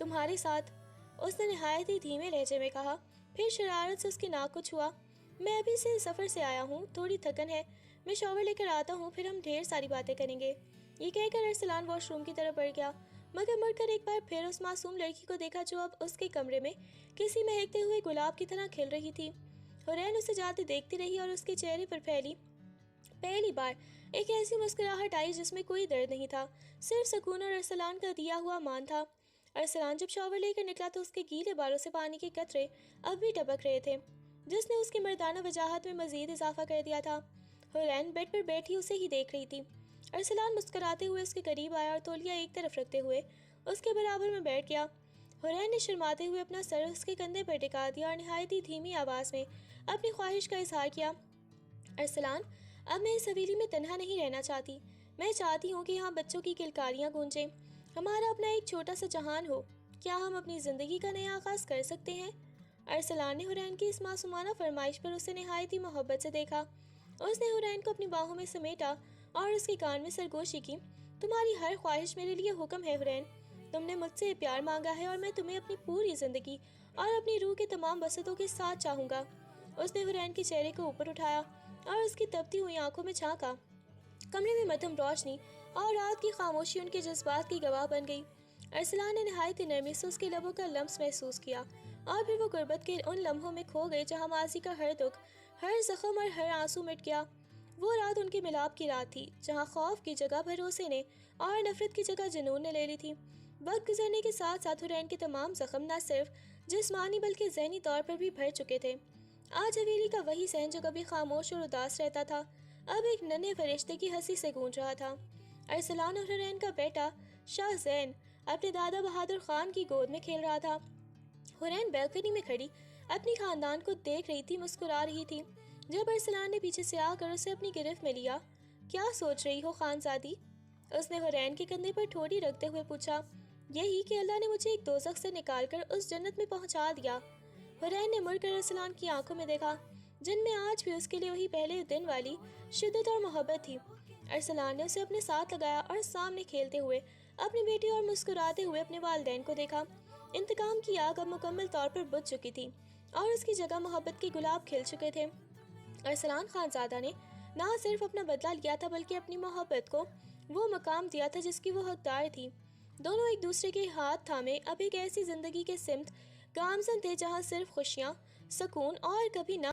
تمہارے ساتھ، اس نے نہایت ہی دھیمے لہجے میں کہا، پھر شرارت سے اس کی ناک کو چھوا۔ میں ابھی سے سفر سے آیا ہوں، تھوڑی تھکن ہے، میں شاور لے کر آتا ہوں، پھر ہم ڈھیر ساری باتیں کریں گے۔ یہ کہہ کر ارسلان واش روم کی طرف بڑھ گیا مگر مڑ کر ایک بار پھر اس معصوم لڑکی کو دیکھا جو اب اس کے کمرے میں کسی مہکتے ہوئے گلاب کی طرح کھل رہی تھی۔ حرین اسے جاتے دیکھتی رہی اور اس کے چہرے پر پہلی بار ایک ایسی مسکراہٹ آئی جس میں کوئی درد نہیں تھا، صرف سکون اور ارسلان کا دیا ہوا مان تھا۔ ارسلان جب شاور لے کر نکلا تو اس کے گیلے بالوں سے پانی کے قطرے اب بھی ٹپک رہے تھے جس نے اس کی مردانہ وجاہت میں مزید اضافہ کر دیا تھا۔ حرین بیڈ پر بیٹھی اسے ہی دیکھ رہی تھی۔ ارسلان مسکراتے ہوئے اس کے قریب آیا اور تولیہ ایک طرف رکھتے ہوئے اس کے برابر میں بیٹھ گیا۔ حرین نے شرماتے ہوئے اپنا سر اس کے کندھے پر ٹکا دیا اور نہایت ہی دھیمی آواز میں اپنی خواہش کا اظہار کیا، ارسلان، اب میں اس حویلی میں تنہا نہیں رہنا چاہتی، میں چاہتی ہوں کہ یہاں بچوں کی کلکاریاں گونجیں، ہمارا اپنا ایک چھوٹا سا جہان ہو، کیا ہم اپنی زندگی کا نیا آغاز کر سکتے ہیں؟ ارسلان نے حرین کی اس معصومانہ فرمائش پر اسے نہایت ہی محبت سے دیکھا۔ اس نے حرین کو اپنی باہوں میں سمیٹا اور اس کے کان میں سرگوشی کی، تمہاری ہر خواہش میرے لیے حکم ہے حرین، تم نے مجھ سے پیار مانگا ہے اور میں تمہیں اپنی پوری زندگی اور اپنی روح کے تمام وسعتوں کے ساتھ چاہوں گا۔ اس نے حرین کے چہرے کو اوپر اٹھایا اور اس کی تپتی ہوئی آنکھوں میں جھانکا۔ کمرے میں مدھم روشنی اور رات کی خاموشی ان کے جذبات کی گواہ بن گئی۔ ارسلان نے نہایت ہی نرمی سے اس کے لبوں کا لمس محسوس کیا اور پھر وہ غربت کے ان لمحوں میں کھو گئے جہاں ماضی کا ہر دکھ، ہر زخم اور ہر آنسو مٹ گیا۔ وہ رات ان کے ملاپ کی رات تھی جہاں خوف کی جگہ بھروسے نے اور نفرت کی جگہ جنون نے لے لی تھی۔ وقت گزرنے کے ساتھ ساتھ حرین کے تمام زخم نہ صرف جسمانی بلکہ ذہنی طور پر بھی بھر چکے تھے۔ آج حویلی کا وہی صحن جو کبھی خاموش اور اداس رہتا تھا اب ایک ننھے فرشتے کی ہنسی سے گونج رہا تھا۔ ارسلان اور حرین کا بیٹا شاہ زین اپنے دادا بہادر خان کی گود میں کھیل رہا تھا۔ حورین بیلکنی میں کھڑی اپنی خاندان کو دیکھ رہی تھی، مسکرا رہی تھی، جب ارسلان نے پیچھے سے آ کر اسے اپنی گرفت میں لیا۔ کیا سوچ رہی ہو خانزادی؟ اس نے حورین کے کندھے پر ٹھوڑی رکھتے ہوئے پوچھا۔ یہی کہ اللہ نے مجھے ایک دوزخ سے نکال کر اس جنت میں پہنچا دیا۔ حورین نے مڑ کر ارسلان کی آنکھوں میں دیکھا، جن میں آج بھی اس کے لیے وہی پہلے دن والی شدت اور محبت تھی۔ ارسلان نے اسے اپنے ساتھ لگایا اور سامنے کھیلتے ہوئے اپنی بیٹی اور مسکراتے ہوئے اپنے والدین کو دیکھا۔ انتقام کی آگ اب مکمل طور پر بجھ چکی تھی اور اس کی جگہ محبت کے گلاب کھل چکے تھے۔ ارسلان خانزادہ نے نہ صرف اپنا بدلہ لیا تھا بلکہ اپنی محبت کو وہ مقام دیا تھا جس کی وہ حقدار تھی۔ دونوں ایک دوسرے کے ہاتھ تھامے اب ایک ایسی زندگی کے سمت گامزن تھے جہاں صرف خوشیاں، سکون اور کبھی نہ